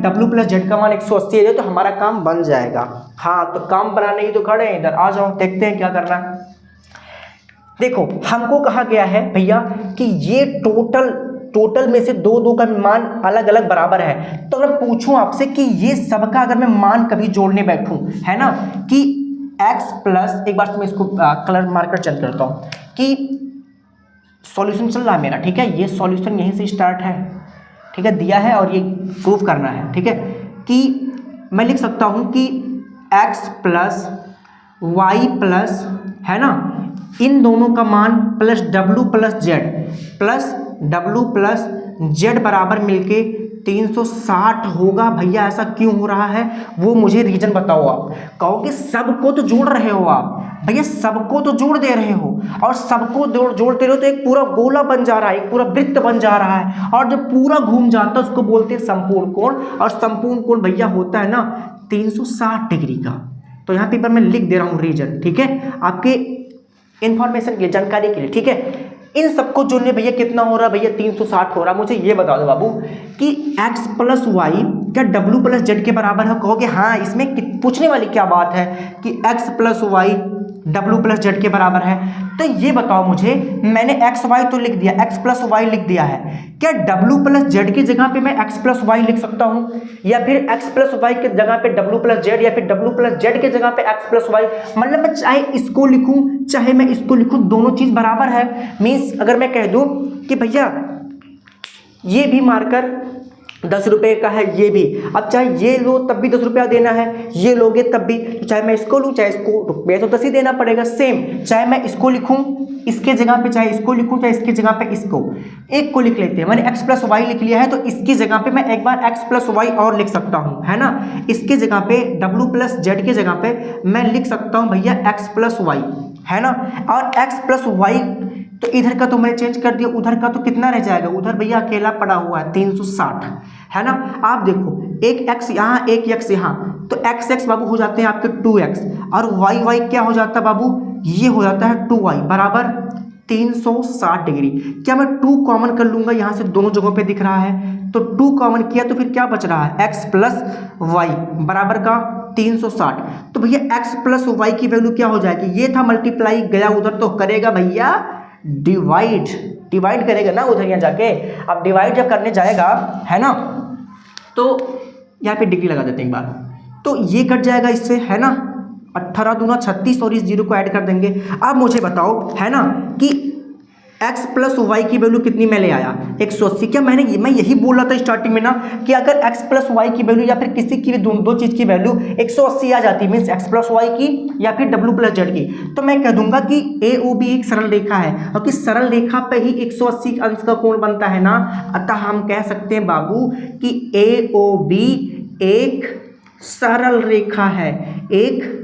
W प्लस जेड का मान 180 आ जाए, तो हमारा काम बन जाएगा। हाँ तो काम बनाने ही तो खड़े हैं, इधर आ जाओ देखते हैं क्या करना है। देखो हमको कहा गया है भैया कि ये टोटल में से दो का मान अलग अलग बराबर है। तो अगर पूछूं आपसे कि ये सबका अगर मैं मान कभी जोड़ने बैठूं, है ना, कि x प्लस, एक बार मैं इसको कलर मार्कर चेंज करता हूं कि सॉल्यूशन चल रहा है मेरा, ठीक है, ये सॉल्यूशन यहीं से स्टार्ट है, ठीक है, दिया है और ये प्रूफ करना है, ठीक है, कि मैं लिख सकता हूं कि x प्लस वाई प्लस, है ना, इन दोनों का मान प्लस W प्लस जेड बराबर मिलके 360 होगा। भैया ऐसा क्यों हो रहा है वो मुझे रीजन बताओ। आप कहोगे सबको तो जोड़ रहे हो आप, भैया सबको तो जोड़ दे रहे हो और सबको जोड़ते रहो तो एक पूरा गोला बन जा रहा है, एक पूरा वृत्त बन जा रहा है, और जब पूरा घूम जाता है उसको बोलते हैं संपूर्ण कोण। और संपूर्ण कोण भैया होता है ना 360 डिग्री का। तो यहाँ पेपर में लिख दे रहा हूँ रीजन, ठीक है, आपके इंफॉर्मेशन के लिए, जानकारी के लिए, ठीक है। इन सबको जोड़ने भैया कितना हो रहा है, भैया 360 हो रहा है। मुझे ये बता दो बाबू कि x प्लस वाई क्या W प्लस जेड के बराबर है। कहोगे हाँ, इसमें पूछने वाली क्या बात है कि x plus Y W plus Z के बराबर है। तो ये बताओ मुझे, मैंने एक्स वाई तो लिख दिया, x प्लस वाई लिख दिया है, क्या W प्लस जेड की जगह पे मैं x प्लस वाई लिख सकता हूँ, या फिर x प्लस वाई की जगह पे W प्लस जेड, या फिर W प्लस जेड की जगह पे x प्लस वाई। मतलब मैं चाहे इसको लिखूं चाहे मैं इसको लिखूं, दोनों चीज बराबर है। मीन्स अगर मैं कह दूं कि भैया ये भी मार्कर 10 रुपये का है, ये भी, अब चाहे ये लो तब भी 10 रुपया देना है, ये लोगे तब भी, चाहे मैं इसको लूँ चाहे इसको, रुपये तो 10 ही देना पड़ेगा। सेम चाहे मैं इसको लिखूं इसके जगह पे, चाहे इसको लिखूं चाहे इसकी जगह पे इसको, एक को लिख लेते हैं। मैंने x प्लस वाई लिख लिया है तो इसकी जगह पे मैं एक बार x प्लस वाई और लिख सकता हूं, है ना। इसके जगह पे W प्लस जेड की जगह पे मैं लिख सकता हूं भैया x प्लस वाई, है ना। और x प्लस वाई तो इधर का तो मैंने चेंज कर दिया, उधर का तो कितना रह जाएगा, उधर भैया अकेला पड़ा हुआ है 360, है ना। आप देखो एक x यहाँ एक x यहाँ, तो x बाबू हो जाते हैं आपके 2x, और y क्या हो जाता है बाबू, ये हो जाता है 2y बराबर 360 डिग्री। क्या मैं 2 कॉमन कर लूंगा, यहाँ से दोनों जगहों पे दिख रहा है, तो 2 कॉमन किया तो फिर क्या बच रहा है, x प्लस वाई बराबर का 360। तो भैया x प्लस वाई की वैल्यू क्या हो जाएगी, ये था मल्टीप्लाई, गया उधर तो करेगा भैया डिवाइड करेगा ना उधर, यहाँ जाके अब डिवाइड जब करने जाएगा, है ना, तो यहाँ पे डिग्री लगा देते हैं एक बार, तो ये कट जाएगा इससे, है ना, 18 दूना 36 और इस जीरो को ऐड कर देंगे। अब मुझे बताओ, है ना, कि x प्लस वाई की वैल्यू कितनी मैं ले आया, 180। क्या मैं यही बोल रहा था स्टार्टिंग में ना कि अगर x प्लस वाई की वैल्यू या फिर किसी की भी दो चीज़ की वैल्यू 180 आ जाती है, मीन्स x प्लस वाई की या फिर W प्लस जेड की, तो मैं कह दूंगा कि AOB एक सरल रेखा है, और कि सरल रेखा पे ही 180 अंश का कोण बनता है ना। अतः हम कह सकते हैं बाबू कि AOB एक सरल रेखा है, एक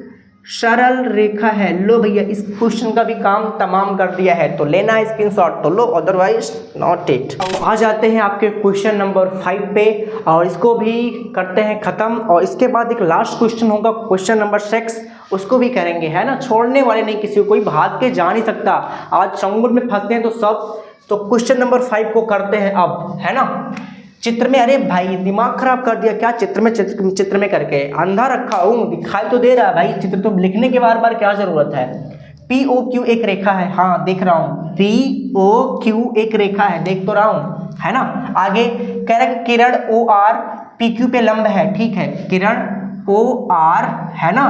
सरल रेखा है। लो भैया इस क्वेश्चन का भी काम तमाम कर दिया है, तो लेना है स्क्रीनशॉट तो लो, अदरवाइज नॉट इट। आ जाते हैं आपके क्वेश्चन नंबर 5 पे, और इसको भी करते हैं ख़त्म, और इसके बाद एक लास्ट क्वेश्चन होगा क्वेश्चन नंबर 6, उसको भी करेंगे, है ना। छोड़ने वाले नहीं किसी को, कोई भाग के जा नहीं सकता। आज चंगुल में फंसते हैं तो सब, तो क्वेश्चन नंबर 5 को करते हैं अब, है ना। चित्र में, अरे भाई दिमाग खराब कर दिया क्या, चित्र में करके अंधा रखा हूँ, दिखाई तो दे रहा है भाई, चित्र तो लिखने के बार बार क्या जरूरत है। POQ एक रेखा है, हाँ देख रहा हूँ, POQ एक रेखा है, देख तो रहा हूँ, है ना। आगे कह रहा है कि किरण OR PQ पे लंब है, ठीक है, किरण OR, है ना,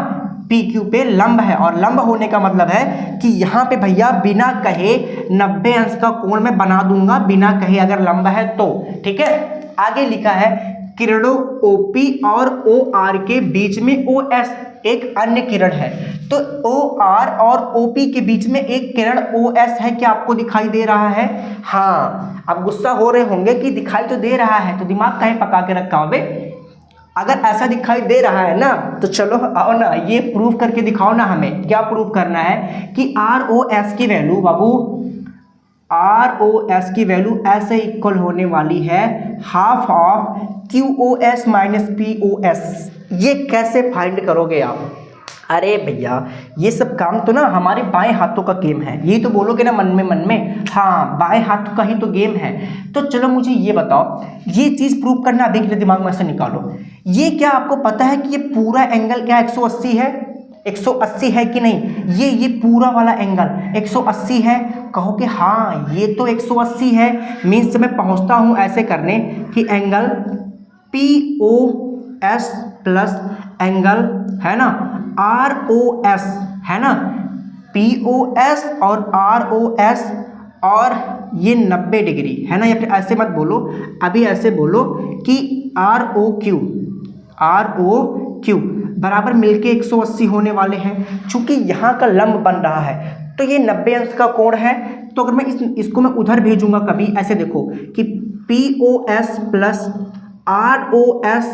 PQ पे लंब है, और लंब होने का मतलब है कि यहाँ पे भैया बिना कहे 90 अंश का कोण मैं बना दूंगा, बिना कहे अगर लंब है तो, ठीक है। आगे लिखा है किरणों OP और OR के बीच में OS एक अन्य किरण है, तो OR और OP के बीच में एक किरण OS है, क्या आपको दिखाई दे रहा है? हाँ, अब गुस्सा हो रहे होंगे कि दिखाई तो दे रहा है, तो दिमाग कहीं पका के रखा हो बे। अगर ऐसा दिखाई दे रहा है ना, तो चलो आओ ना, ये प्रूव करके दिखाओ ना। हमें क्या प्रूव करना है कि ROS की वैल्यू बाबू, ROS की वैल्यू ऐसे इक्वल होने वाली है half of QoS minus PoS। ये कैसे फाइंड करोगे आप? अरे भैया, ये सब काम तो ना हमारे बाएं हाथों का गेम है, यही तो बोलोगे ना मन में, हाँ बाएं हाथ का ही तो गेम है। तो चलो मुझे ये बताओ, ये चीज़ प्रूव करना अभी के लिए दिमाग में से निकालो। ये क्या आपको पता है कि ये पूरा एंगल क्या 180 है? 180 है कि नहीं? ये पूरा वाला एंगल 180 है? कहो कि हाँ ये तो 180 है। मीन्स जब मैं पहुंचता हूं ऐसे करने कि एंगल POS प्लस एंगल है ना ROS है ना, POS और ROS और ये 90 डिग्री है ना, या फिर ऐसे मत बोलो, अभी ऐसे बोलो कि ROQ बराबर मिलके 180 होने वाले हैं। चूंकि यहाँ का लंब बन रहा है तो ये 90 अंश का कोण है, तो अगर मैं इसको मैं उधर भेजूंगा कभी, ऐसे देखो कि POS प्लस ROS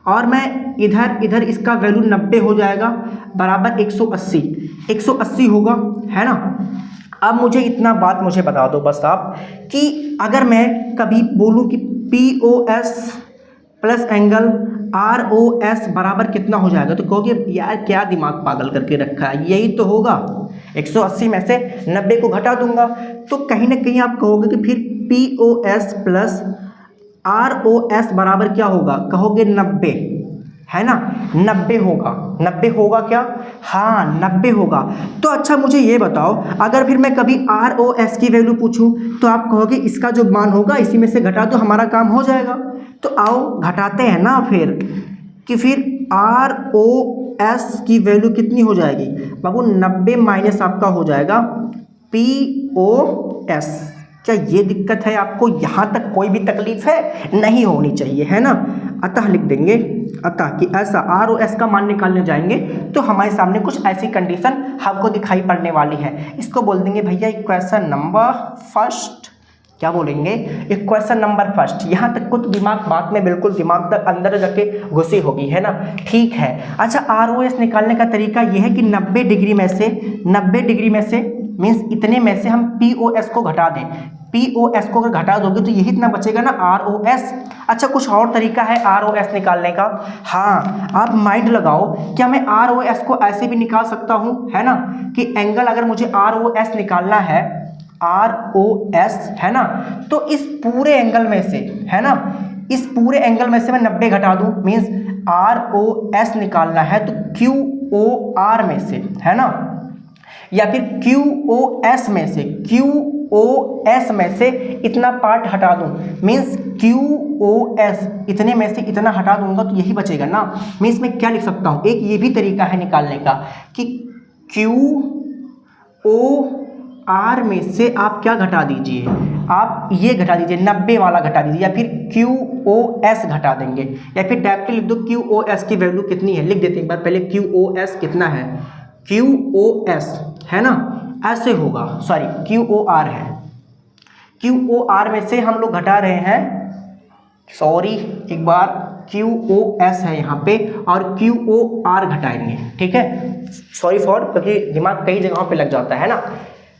और मैं इधर इसका वैल्यू 90 हो जाएगा बराबर 180 होगा है ना। अब मुझे इतना बात मुझे बता दो बस आप कि अगर मैं कभी बोलूं कि POS प्लस एंगल ROS बराबर कितना हो जाएगा, तो कहोगे यार क्या दिमाग पागल करके रखा है, यही तो होगा। 180 में से 90 को घटा दूंगा, तो कहीं ना कहीं आप कहोगे कि फिर POS प्लस ROS बराबर क्या होगा, कहोगे 90 है ना, 90 होगा। 90 होगा क्या? हाँ 90 होगा। तो अच्छा मुझे ये बताओ, अगर फिर मैं कभी ROS की वैल्यू पूछूं तो आप कहोगे इसका जो मान होगा इसी में से घटा दो, हमारा काम हो जाएगा। तो आओ घटाते हैं ना फिर, कि फिर ROS की वैल्यू कितनी हो जाएगी बाबू, 90 माइनस आपका हो जाएगा POS। क्या ये दिक्कत है आपको? यहाँ तक कोई भी तकलीफ है? नहीं होनी चाहिए है ना। अतः लिख देंगे, अतः कि ऐसा ROS का मान निकालने जाएंगे तो हमारे सामने कुछ ऐसी कंडीशन हमको दिखाई पड़ने वाली है। इसको बोल देंगे भैया इक्वेशन नंबर फर्स्ट। क्या बोलेंगे? Equation number first. यहाँ तक को तो दिमाग बात में बिल्कुल दिमाग तक अंदर जाके घुसी होगी है ना। ठीक है, अच्छा ROS निकालने का तरीका ये है कि 90 डिग्री में से मीन्स इतने में से हम POS को घटा दें। POS को अगर घटा दोगे तो यही इतना बचेगा ना ROS। अच्छा कुछ और तरीका है ROS निकालने का? हाँ, आप माइंड लगाओ, क्या मैं ROS को ऐसे भी निकाल सकता हूँ है ना, कि एंगल अगर मुझे ROS निकालना है, ROS है ना, तो इस पूरे एंगल में से है ना, इस पूरे एंगल में से मैं 90 घटा दूँ, मीन्स ROS निकालना है तो QOR में से है ना, या फिर QoS में से इतना पार्ट हटा दूं, मीन्स QoS इतने में से इतना हटा दूंगा तो यही बचेगा ना। मीन्स मैं क्या लिख सकता हूं, एक ये भी तरीका है निकालने का कि QoR में से आप क्या घटा दीजिए, आप ये घटा दीजिए 90 वाला घटा दीजिए, या फिर QoS घटा देंगे, या फिर डायरेक्टली लिख दो QoS की वैल्यू कितनी है, लिख देते हैं एक बार पहले QoS कितना है, QoS है ना, ऐसे होगा, सॉरी QoR है, QoR में से हम लोग घटा रहे हैं, सॉरी एक बार QoS है यहाँ पे और QoR घटाएंगे, ठीक है, सॉरी फॉर, क्योंकि दिमाग कई जगहों पे लग जाता है ना।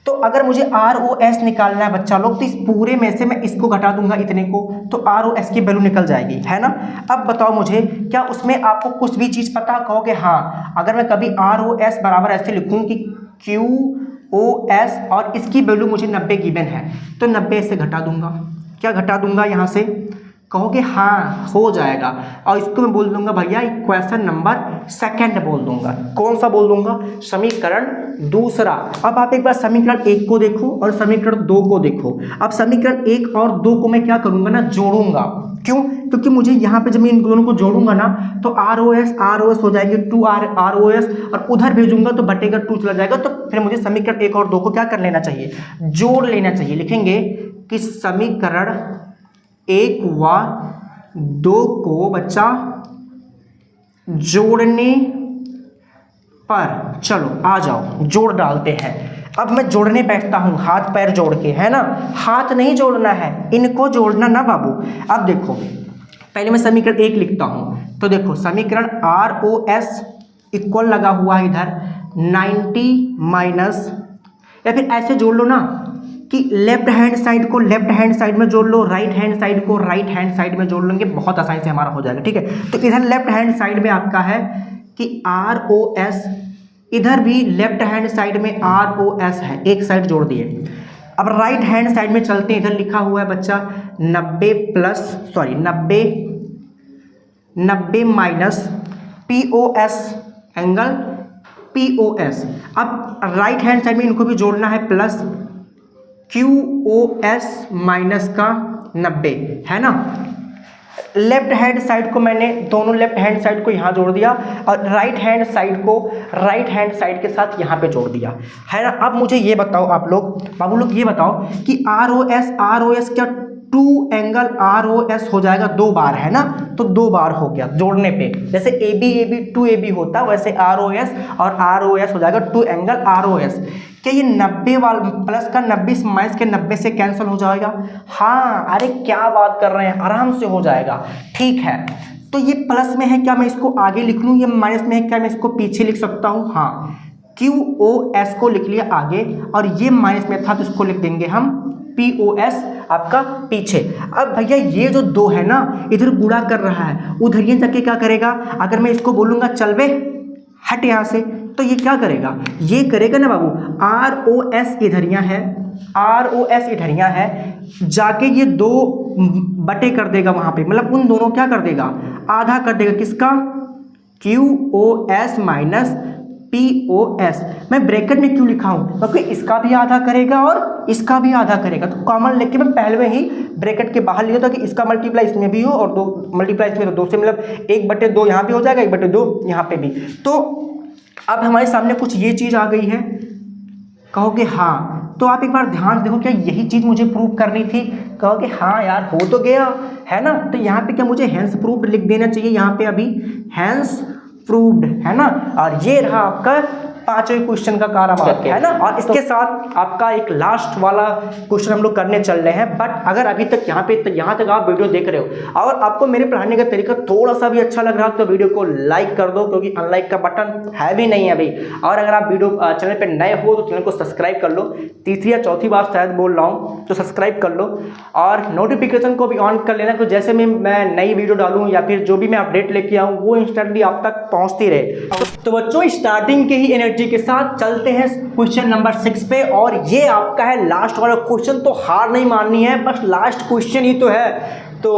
तो अगर मुझे ROS निकालना है बच्चा लोग, तो इस पूरे में से मैं इसको घटा दूंगा इतने को, तो ROS की वैल्यू निकल जाएगी है ना। अब बताओ मुझे, क्या उसमें आपको कुछ भी चीज़ पता? कहोगे हाँ, अगर मैं कभी ROS बराबर ऐसे लिखूँ कि QoS और इसकी वैल्यू मुझे 90 गिवन है, तो 90 से घटा दूंगा, क्या घटा दूंगा यहाँ से, कहोगे हाँ हो जाएगा, और इसको मैं बोल दूंगा भैया इक्वेशन नंबर सेकंड बोल दूंगा। कौन सा बोल दूंगा? समीकरण दूसरा। अब आप एक बार समीकरण 1 को देखो और समीकरण 2 को देखो। अब समीकरण 1 और 2 को मैं क्या करूंगा ना, जोड़ूंगा। क्यों? क्योंकि मुझे यहाँ पे जब मैं इन दोनों को जोड़ूंगा ना तो ROS हो जाएगी 2ROS, और उधर भेजूंगा तो बटेगा 2 चला जाएगा, तो फिर मुझे समीकरण 1 और 2 को क्या कर लेना चाहिए, जोड़ लेना चाहिए। लिखेंगे कि समीकरण 1 व 2 को बच्चा जोड़ने पर, चलो आ जाओ जोड़ डालते हैं। अब मैं जोड़ने बैठता हूँ हाथ पैर जोड़ के, है ना, हाथ नहीं जोड़ना है, इनको जोड़ना ना बाबू। अब देखो पहले मैं समीकरण 1 लिखता हूँ, तो देखो समीकरण ROS इक्वल लगा हुआ है इधर 90 माइनस, या फिर ऐसे जोड़ लो ना कि लेफ्ट हैंड साइड को लेफ्ट हैंड साइड में जोड़ लो, राइट हैंड साइड को राइट हैंड साइड में जोड़ लेंगे, बहुत आसानी से हमारा हो जाएगा। ठीक है, तो इधर लेफ्ट हैंड साइड में आपका है कि ROS, इधर भी लेफ्ट हैंड साइड में ROS है, एक साइड जोड़ दिए। अब राइट हैंड साइड में चलते हैं, इधर लिखा हुआ है बच्चा 90 माइनस POS एंगल POS। अब राइट हैंड साइड में इनको भी जोड़ना है प्लस QOS माइनस का 90, है ना। लेफ्ट हैंड साइड को मैंने दोनों लेफ्ट हैंड साइड को यहाँ जोड़ दिया और राइट हैंड साइड को राइट हैंड साइड के साथ यहाँ पे जोड़ दिया, है ना। अब मुझे ये बताओ आप लोग, बाबू लोग ये बताओ कि ROS क्या 2 एंगल ROS हो जाएगा 2 बार, है ना, तो 2 बार हो गया जोड़ने पे। जैसे AB 2AB होता है वैसे ROS और ROS हो जाएगा 2 एंगल ROS। क्या ये 90 वाला प्लस का 90 माइनस के 90 से कैंसिल हो जाएगा? हाँ, अरे क्या बात कर रहे हैं, आराम से हो जाएगा। ठीक है, तो ये प्लस में है, क्या मैं इसको आगे लिख लूँ? ये माइनस में है, क्या मैं इसको पीछे लिख सकता हूँ? हाँ, QOS को लिख लिया आगे और ये माइनस में था तो इसको लिख देंगे हम POS आपका पीछे। अब भैया ये जो 2 है ना इधर गुणा कर रहा है, उधर ये जाके क्या करेगा? अगर मैं इसको बोलूँगा चल बे हट यहाँ से, तो ये क्या करेगा? ये करेगा ना बाबू, ROS इधरिया है, ROS इधरिया है, जाके ये 2 बटे कर देगा वहाँ पे, मतलब उन दोनों क्या कर देगा? आधा कर देगा। किसका? QOS minus POS। मैं ब्रैकेट में क्यों लिखा हूँ? क्योंकि इसका भी आधा करेगा और इसका भी आधा करेगा, तो कॉमन लेके मैं पहले में ही ब्रैकेट के बाहर लिया था कि इसका मल्टीप्लाई इसमें भी हो और 2 मल्टीप्लाई इसमें, तो 2 से मतलब 1/2 यहाँ भी हो जाएगा, 1/2 यहाँ पे भी। तो अब हमारे सामने कुछ ये चीज़ आ गई है, कहोगे हाँ, तो आप एक बार ध्यान देखो, क्या यही चीज़ मुझे प्रूव करनी थी? कहोगे हाँ यार हो तो गया, है ना। तो यहाँ पे क्या मुझे हैंस प्रूव्ड लिख देना चाहिए, यहाँ पे अभी हैंस प्रूव्ड, है ना। और ये रहा आपका 5वें क्वेश्चन का कारोबार, है ना। और इसके साथ आपका एक लास्ट वाला क्वेश्चन हम लोग करने चल रहे हैं। बट अगर अभी तक यहाँ तक आप वीडियो देख रहे हो और आपको मेरे पढ़ाने का तरीका थोड़ा सा भी अच्छा लग रहा है तो वीडियो को लाइक कर दो, क्योंकि अनलाइक का बटन है भी नहीं अभी। और अगर आप वीडियो चैनल पर नए हो तो चैनल को सब्सक्राइब कर लो, तीसरी या चौथी बार शायद बोल रहा हूँ, तो सब्सक्राइब कर लो और नोटिफिकेशन को भी ऑन कर लेना, तो जैसे मैं नई वीडियो डालूँ या फिर जो भी मैं अपडेट लेके आऊँ वो इंस्टेंटली आप तक पहुँचती रहे। तो बच्चों स्टार्टिंग के ही एनर्जी के साथ चलते हैं क्वेश्चन नंबर 6 पे, और ये आपका है लास्ट वाला क्वेश्चन। तो हार नहीं माननी है, बस लास्ट क्वेश्चन ही तो है, तो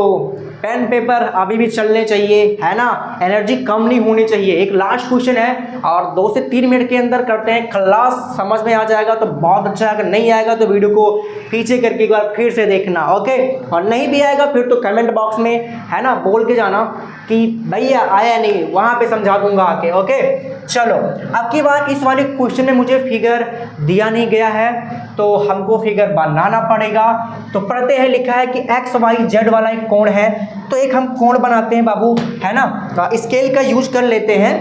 पेन पेपर अभी भी चलने चाहिए, है ना, एनर्जी कम नहीं होनी चाहिए। एक लास्ट क्वेश्चन है और 2 से 3 मिनट के अंदर करते हैं क्लास, समझ में आ जाएगा तो बहुत अच्छा, अगर नहीं आएगा तो वीडियो को पीछे करके एक बार फिर से देखना, ओके। और नहीं भी आएगा फिर तो कमेंट बॉक्स में, है ना, बोल के जाना कि भैया आया नहीं, वहाँ पे समझा दूंगा आके, ओके। चलो अब की बार इस वाले क्वेश्चन में मुझे फिगर दिया नहीं गया है तो हमको फिगर बनाना पड़ेगा। तो पढ़ते हैं, लिखा है कि XYZ वाला एक कोण है, तो एक हम कोण बनाते हैं बाबू, है ना। तो स्केल का यूज कर लेते हैं,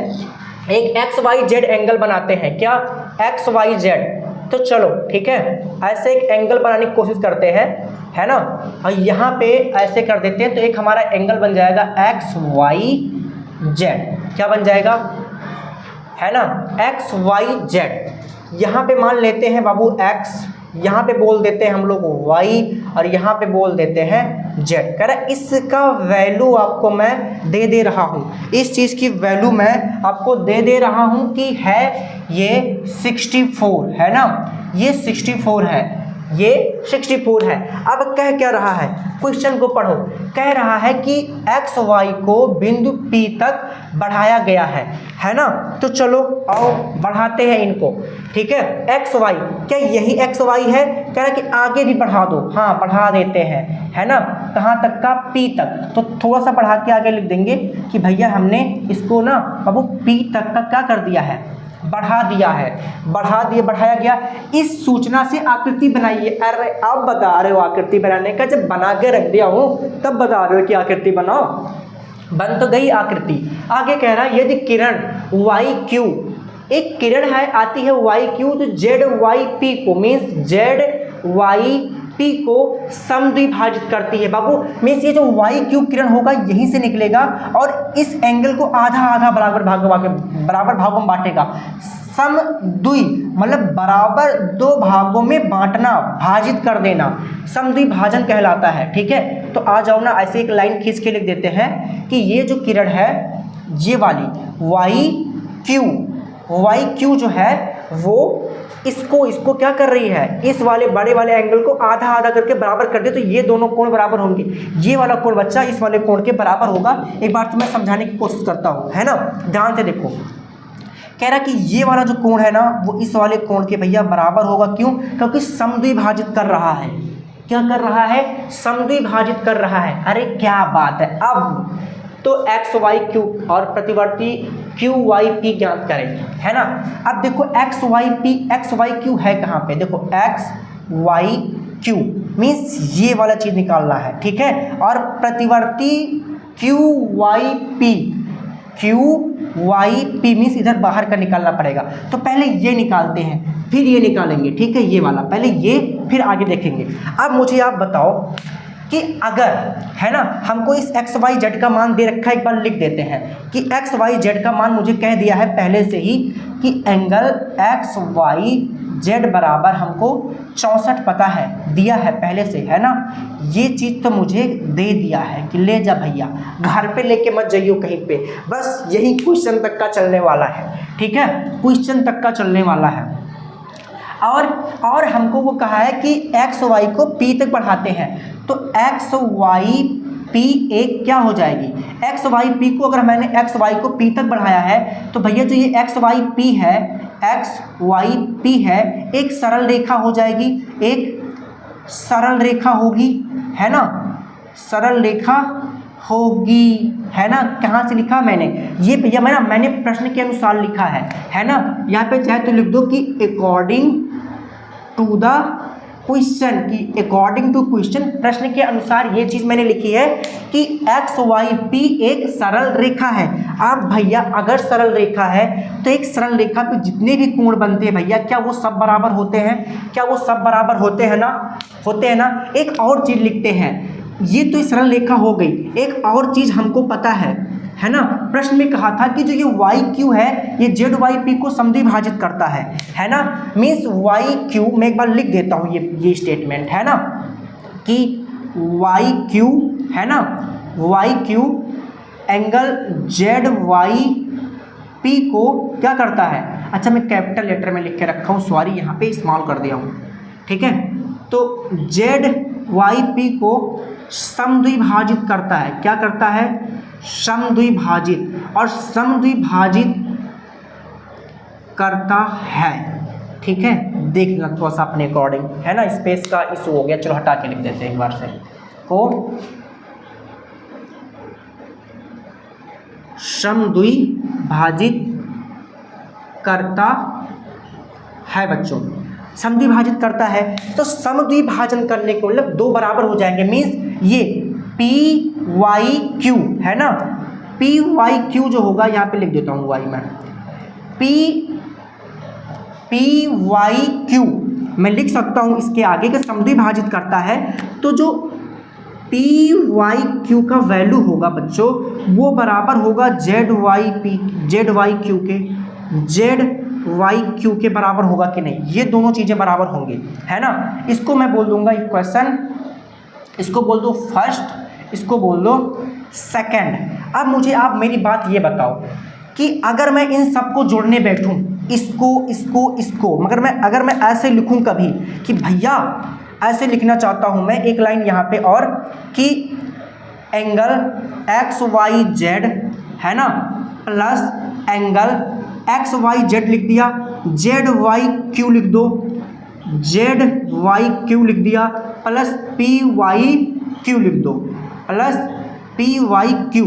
एक XYZ एंगल बनाते हैं। क्या? XYZ। तो चलो ठीक है, ऐसे एक एंगल बनाने की कोशिश करते हैं, है ना। और यहाँ पे ऐसे कर देते हैं, तो एक हमारा एंगल बन जाएगा XYZ। क्या बन जाएगा? है ना, XYZ। यहाँ पे मान लेते हैं बाबू X, यहाँ पे बोल देते हैं हम लोग Y और यहाँ पे बोल देते हैं Z। कह रहा इसका वैल्यू आपको मैं दे रहा हूँ, इस चीज़ की वैल्यू मैं आपको दे रहा हूँ कि है ये 64, है ना, ये 64 है, ये 64 है। अब कह क्या रहा है, क्वेश्चन को पढ़ो, कह रहा है कि XY को बिंदु P तक बढ़ाया गया है ना। तो चलो आओ बढ़ाते हैं इनको, ठीक है। XY, क्या यही XY है? कह रहा है कि आगे भी बढ़ा दो, हाँ बढ़ा देते हैं, है ना। कहाँ तक का? P तक। तो थोड़ा सा बढ़ा के आगे लिख देंगे कि भैया हमने इसको ना बाबू P तक का क्या कर दिया है, बढ़ा दिया है, बढ़ाया गया। इस सूचना से आकृति बनाइए। अरे अब बता रहे हो आकृति बनाने का, जब बना के रख दिया हूँ तब बता रहे हो कि आकृति बनाओ। बन तो गई आकृति। आगे कह रहा है यदि किरण वाई क्यू, एक किरण है आती है वाई क्यू, तो जेड वाई पी को मीन्स जेड वाई पी को समद्विभाजित करती है। बाबू मीन्स ये जो वाई क्यू किरण होगा यहीं से निकलेगा और इस एंगल को आधा आधा बराबर भागों में बांटेगा। समद्वि मतलब बराबर दो भागों में बांटना, भाजित कर देना, समद्विभाजन कहलाता है। ठीक है, तो आ जाओ ना, ऐसे एक लाइन खींच के लिख देते हैं कि ये जो किरण है ये वाली वाई क्यू जो है वो इसको क्या कर रही है, इस वाले बड़े वाले एंगल को आधा आधा करके बराबर कर दे, तो ये दोनों कोण बराबर होंगे। ये वाला कोण बच्चा इस वाले कोण के बराबर होगा। एक बार तो मैं समझाने की कोशिश करता हूँ, है ना, ध्यान से देखो। कह रहा कि ये वाला जो कोण है ना वो इस वाले कोण के भैया बराबर होगा। क्यों? क्योंकि समद्विभाजित कर रहा है। क्या कर रहा है? समद्विभाजित कर रहा है। अरे क्या बात है। अब तो एक्स वाई क्यू और प्रतिवर्ती क्यू वाई पी ज्ञात करें, है ना। अब देखो एक्स वाई क्यू है कहाँ पे, देखो एक्स वाई क्यू मीन्स ये वाला चीज निकालना है। ठीक है, और प्रतिवर्ती क्यू वाई पी मीन्स इधर बाहर का निकालना पड़ेगा। तो पहले ये निकालते हैं फिर ये निकालेंगे। ठीक है, ये वाला पहले ये फिर आगे देखेंगे। अब मुझे आप बताओ कि अगर, है ना, हमको इस एक्स वाई जेड का मान दे रखा है, एक बार लिख देते हैं कि एक्स वाई जेड का मान मुझे कह दिया है पहले से ही कि एंगल एक्स वाई जेड बराबर हमको 64 पता है, दिया है पहले से, है ना। ये चीज़ तो मुझे दे दिया है कि ले जा भैया, घर पे लेके मत जाइयो कहीं पे, बस यही क्वेश्चन तक का चलने वाला है। ठीक है, क्वेश्चन तक का चलने वाला है। और हमको वो कहा है कि एक्स वाई को पी तक बढ़ाते हैं, तो एक्स वाई पी एक क्या हो जाएगी, एक्स वाई पी को अगर मैंने एक्स वाई को पी तक बढ़ाया है तो भैया जो ये एक्स वाई पी है एक सरल रेखा हो जाएगी, एक सरल रेखा होगी, है ना, सरल रेखा होगी, है ना। कहाँ से लिखा मैंने ये भैया, मैंने प्रश्न के अनुसार लिखा है ना। यहाँ पे चाहे तो लिख दो कि अकॉर्डिंग टू द क्वेश्चन, की अकॉर्डिंग टू क्वेश्चन, प्रश्न के अनुसार ये चीज़ मैंने लिखी है कि एक्स वाई पी एक सरल रेखा है। अब भैया अगर सरल रेखा है तो एक सरल रेखा पे जितने भी कोण बनते हैं भैया क्या वो सब बराबर होते हैं? क्या वो सब बराबर होते हैं ना। एक और चीज़ लिखते हैं, ये तो सरल रेखा हो गई, एक और चीज़ हमको पता है ना। प्रश्न में कहा था कि जो ये वाई क्यू है ये जेड वाई पी को समद्विभाजित करता है ना। मीन्स वाई क्यू, मैं एक बार लिख देता हूँ ये स्टेटमेंट, है ना, कि वाई क्यू, है ना, Y Q angle Z Y P को क्या करता है। अच्छा मैं कैपिटल लेटर में लिख के रखा हूँ, सॉरी यहाँ पे स्मॉल कर दिया हूँ। ठीक है, तो जेड वाई पी को समद्विभाजित करता है। क्या करता है? समद्विभाजित, और समद्विभाजित करता है। ठीक है, देखना थोड़ा सा अपने अकॉर्डिंग, है ना, स्पेस का इशू हो गया, चलो हटा के लिख देते हैं एक बार से को समद्विभाजित करता है। बच्चों समद्विभाजित करता है तो समद्विभाजन करने के मतलब दो बराबर हो जाएंगे। मीन्स ये पी वाई क्यू, है ना, पी वाई क्यू जो होगा, यहाँ पे लिख देता हूँ वाई में, पी वाई क्यू मैं लिख सकता हूँ इसके आगे के समद्विभाजित करता है। तो जो पी वाई क्यू का वैल्यू होगा बच्चों वो बराबर होगा जेड वाई क्यू के बराबर होगा कि नहीं, ये दोनों चीज़ें बराबर होंगी, है ना। इसको मैं बोल दूंगा इक्वेशन, इसको बोल दो फर्स्ट, इसको बोल दो सेकंड। अब मुझे आप मेरी बात ये बताओ कि अगर मैं इन सबको जोड़ने बैठूं, इसको अगर मैं ऐसे लिखूं कभी कि भैया ऐसे लिखना चाहता हूं मैं एक लाइन यहाँ पे और कि एंगल एक्स वाई जेड, है ना, plus angle X Y Z लिख दिया, जेड वाई क्यू लिख दो, जेड वाई क्यू लिख दिया, प्लस पी वाई क्यू लिख दो, प्लस पी वाई क्यू।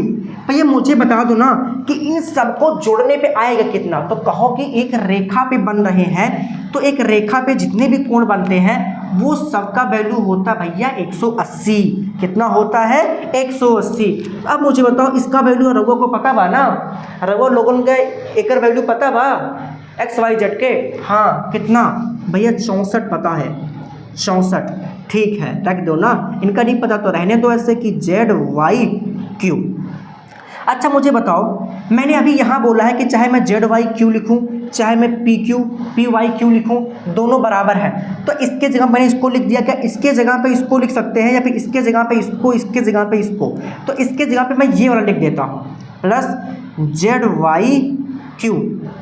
भैया मुझे बता दो ना कि इन सबको जोड़ने पे आएगा कितना। तो कहो कि एक रेखा पे बन रहे हैं, तो एक रेखा पे जितने भी कोण बनते हैं वो सबका वैल्यू होता है भैया 180। कितना होता है? 180। अब मुझे बताओ इसका वैल्यू रघु को पता बा ना? रघु लोगों का एक वैल्यू पता बा XYZ के? हाँ कितना भैया? 64 पता है, 64। ठीक है रख दो ना, इनका नहीं पता तो रहने दो ऐसे कि ZYQ। अच्छा मुझे बताओ, मैंने अभी यहाँ बोला है कि चाहे मैं ZYQ लिखूँ चाहे मैं PYQ लिखूँ, दोनों बराबर हैं। तो इसके जगह मैंने इसको लिख दिया, क्या इसके जगह पे इसको लिख सकते हैं या फिर इसके जगह पे इसको, इसके जगह पे इसको? तो इसके जगह पे मैं ये वाला लिख देता हूँ प्लस ZYQ,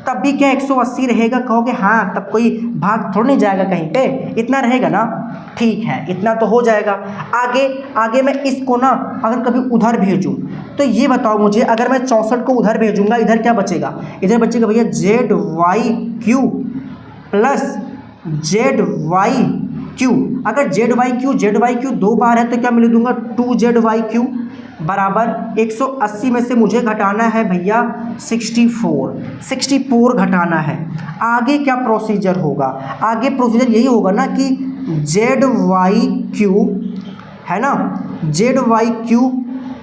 तब भी क्या 180 रहेगा? कहोगे हाँ, तब कोई भाग थोड़ा नहीं जाएगा कहीं पे, इतना रहेगा ना। ठीक है इतना तो हो जाएगा। आगे मैं इसको ना अगर कभी उधर भेजूँ तो ये बताओ मुझे, अगर मैं 64 को उधर भेजूँगा इधर क्या बचेगा? इधर बचेगा भैया ZYQ प्लस ZYQ। अगर ZYQ दो बार है तो क्या मिल दूंगा? 2ZYQ बराबर 180 में से मुझे घटाना है भैया 64 घटाना है। आगे क्या प्रोसीजर होगा? आगे प्रोसीजर यही होगा ना कि ZYQ है ना, ZYQ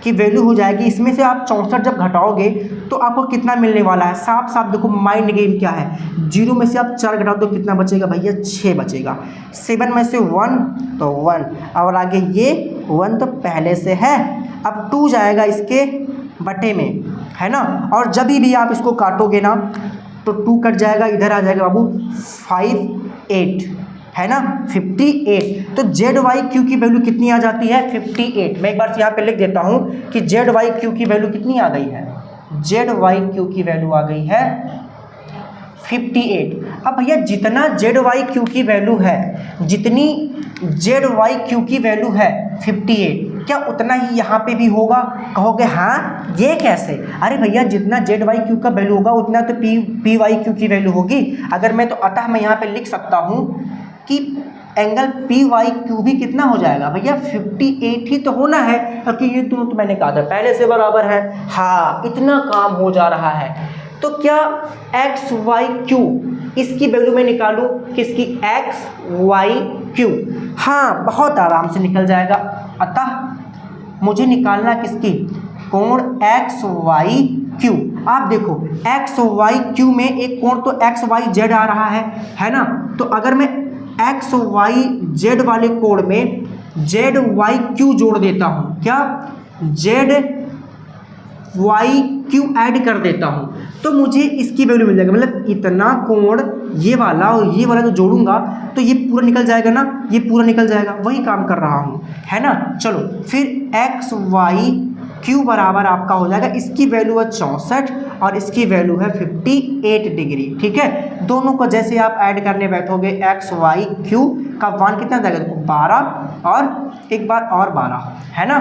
की वैल्यू हो जाएगी, इसमें से आप 64 जब घटाओगे तो आपको कितना मिलने वाला है? साफ साफ देखो माइंड गेम क्या है, 0 में से आप 4 घटाओ तो कितना बचेगा भैया? 6 बचेगा। 7 में से 1 तो 1, और आगे ये 1 तो पहले से है, अब 2 जाएगा इसके बटे में, है ना। और जब भी आप इसको काटोगे ना तो 2 कट जाएगा, इधर आ जाएगा बाबू 58, है ना 58। तो ZYQ की वैल्यू कितनी आ जाती है? 58। मैं एक बार यहाँ पे लिख देता हूँ कि ZYQ की वैल्यू कितनी आ गई है? ZYQ की वैल्यू आ गई है 58। अब भैया जितना ZYQ की वैल्यू है, जितनी ZYQ की वैल्यू है 58, क्या उतना ही यहाँ पे भी होगा? कहोगे हाँ ये कैसे? अरे भैया जितना ZYQ का वैल्यू होगा उतना तो PYQ की वैल्यू होगी। अगर मैं तो अतः मैं यहाँ पे लिख सकता हूँ कि एंगल PYQ भी कितना हो जाएगा भैया? 58 ही तो होना है, क्योंकि ये दोनों तो मैंने कहा था पहले से बराबर है। हाँ इतना काम हो जा रहा है। तो क्या XYQ इसकी वैल्यू मैं निकालूं, किसकी? XYQ। हाँ बहुत आराम से निकल जाएगा। अतः मुझे निकालना किसकी? कोण XYQ। आप देखो XYQ में एक कोण तो XYZ आ रहा है ना। तो अगर मैं XYZ वाले कोण में ZYQ जोड़ देता हूँ, क्या ZYQ ऐड कर देता हूँ, तो मुझे इसकी वैल्यू मिल जाएगा। मतलब इतना कोण ये वाला और ये वाला जो जोड़ूंगा तो ये पूरा निकल जाएगा ना, ये पूरा निकल जाएगा। वही काम कर रहा हूँ, है ना। चलो फिर XYQ बराबर आपका हो जाएगा, इसकी वैल्यू है 64 और इसकी वैल्यू है 58 डिग्री। ठीक है, दोनों को जैसे आप ऐड करने बैठोगे XYQ का मान कितना जाएगा? देखो 12 और एक बार और 12, है ना।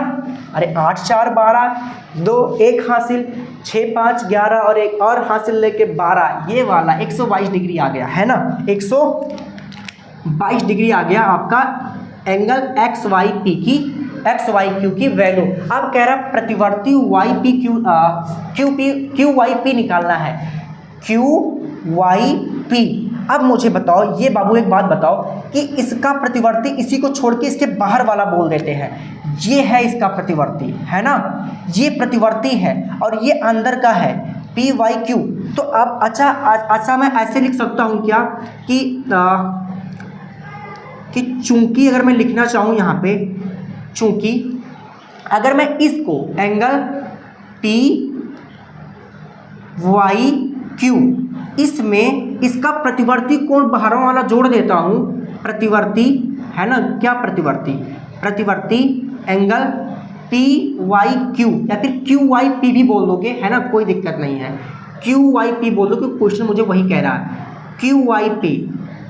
अरे 8 4 12, 2 1 हासिल, 6 5 11 और एक और हासिल लेके 12, ये वाला 122 डिग्री आ गया, है ना। 122 डिग्री आ गया आपका एंगल XYQ की वैल्यू। अब कह रहा प्रतिवर्ती QYP निकालना है, QYP। अब मुझे बताओ ये बाबू एक बात बताओ कि इसका प्रतिवर्ती इसी को छोड़ के इसके बाहर वाला बोल देते हैं, ये है इसका प्रतिवर्ती, है ना। ये प्रतिवर्ती है और ये अंदर का है PYQ। तो अब अच्छा मैं ऐसे लिख सकता हूँ क्या कि चूंकि अगर मैं लिखना चाहूँ यहाँ पे, चूंकि अगर मैं इसको एंगल PYQ इसमें इसका प्रतिवर्ती कोण बाहरों वाला जोड़ देता हूँ, प्रतिवर्ती, है ना। क्या प्रतिवर्ती एंगल PYQ या फिर QYP भी बोल दोगे, है ना, कोई दिक्कत नहीं है। QYP बोल दो क्योंकि क्वेश्चन मुझे वही कह रहा है, QYP,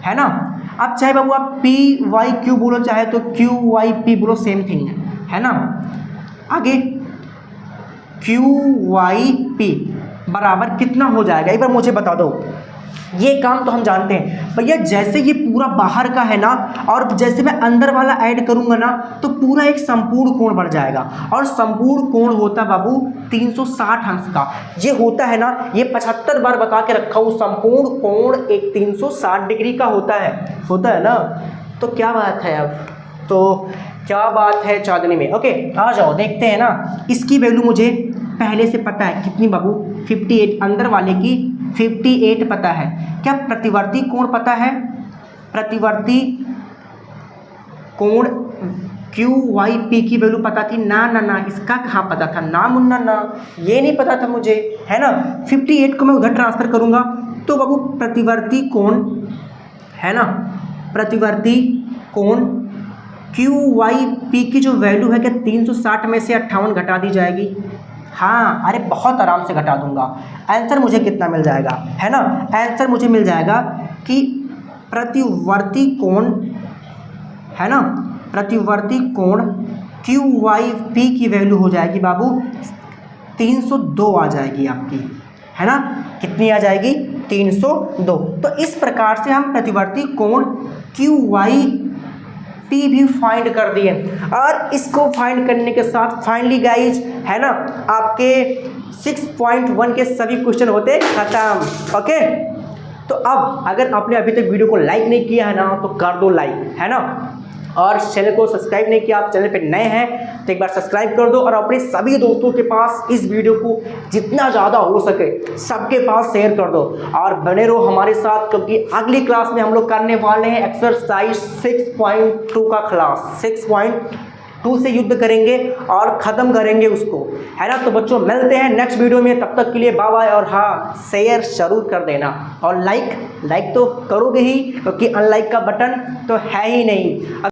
है ना। अब चाहे बाबू आप PYQ बोलो चाहे तो QYP बोलो, सेम थिंग है ना। आगे QYP बराबर कितना हो जाएगा एक बार मुझे बता दो। ये काम तो हम जानते हैं भैया। जैसे ये पूरा बाहर का है ना, और जैसे मैं अंदर वाला ऐड करूंगा ना, तो पूरा एक संपूर्ण कोण बन जाएगा। और संपूर्ण कोण होता बाबू 360 अंश का। ये होता है ना, ये 75 बार बता के रखा हूँ, संपूर्ण कोण एक 360 डिग्री का होता है ना। तो क्या बात है, अब तो क्या बात है चांदनी में। ओके, आ जाओ देखते हैं ना। इसकी वैल्यू मुझे पहले से पता है कितनी बाबू, 58। अंदर वाले की 58 पता है। क्या प्रतिवर्ती कोण पता है? प्रतिवर्ती कोण QYP की वैल्यू पता थी ना? ना, इसका कहाँ पता था? ना मुन्ना ना, ये नहीं पता था मुझे, है ना। 58 को मैं उधर ट्रांसफर करूँगा तो बाबू प्रतिवर्ती कोण है ना, प्रतिवर्ती कोण QYP की जो वैल्यू है, क्या 360 में से 58 घटा दी जाएगी? हाँ, अरे बहुत आराम से घटा दूंगा। आंसर मुझे कितना मिल जाएगा, है ना। आंसर मुझे मिल जाएगा कि प्रतिवर्ती कोण है ना, प्रतिवर्ती कोण QYP की वैल्यू हो जाएगी बाबू 302 आ जाएगी आपकी, है ना। कितनी आ जाएगी? 302। तो इस प्रकार से हम प्रतिवर्ती कोण QYP भी फाइंड कर दिए। और इसको फाइंड करने के साथ फाइनली गाइज, है ना, आपके 6.1 के सभी क्वेश्चन होते खत्म। ओके, तो अब अगर आपने अभी तक वीडियो को लाइक नहीं किया है ना, तो कर दो लाइक, है ना। और चैनल को सब्सक्राइब नहीं किया, आप चैनल पे नए हैं तो एक बार सब्सक्राइब कर दो। और अपने सभी दोस्तों के पास इस वीडियो को जितना ज़्यादा हो सके सबके पास शेयर कर दो। और बने रहो हमारे साथ, क्योंकि अगली क्लास में हम लोग करने वाले हैं एक्सरसाइज 6.2 का क्लास। 6.2 से युद्ध करेंगे और ख़त्म करेंगे उसको, है ना। तो बच्चों मिलते हैं नेक्स्ट वीडियो में, तब तक के लिए बाय बाय। और हाँ, शेयर जरूर कर देना और लाइक तो करोगे ही, क्योंकि अनलाइक का बटन तो है ही नहीं।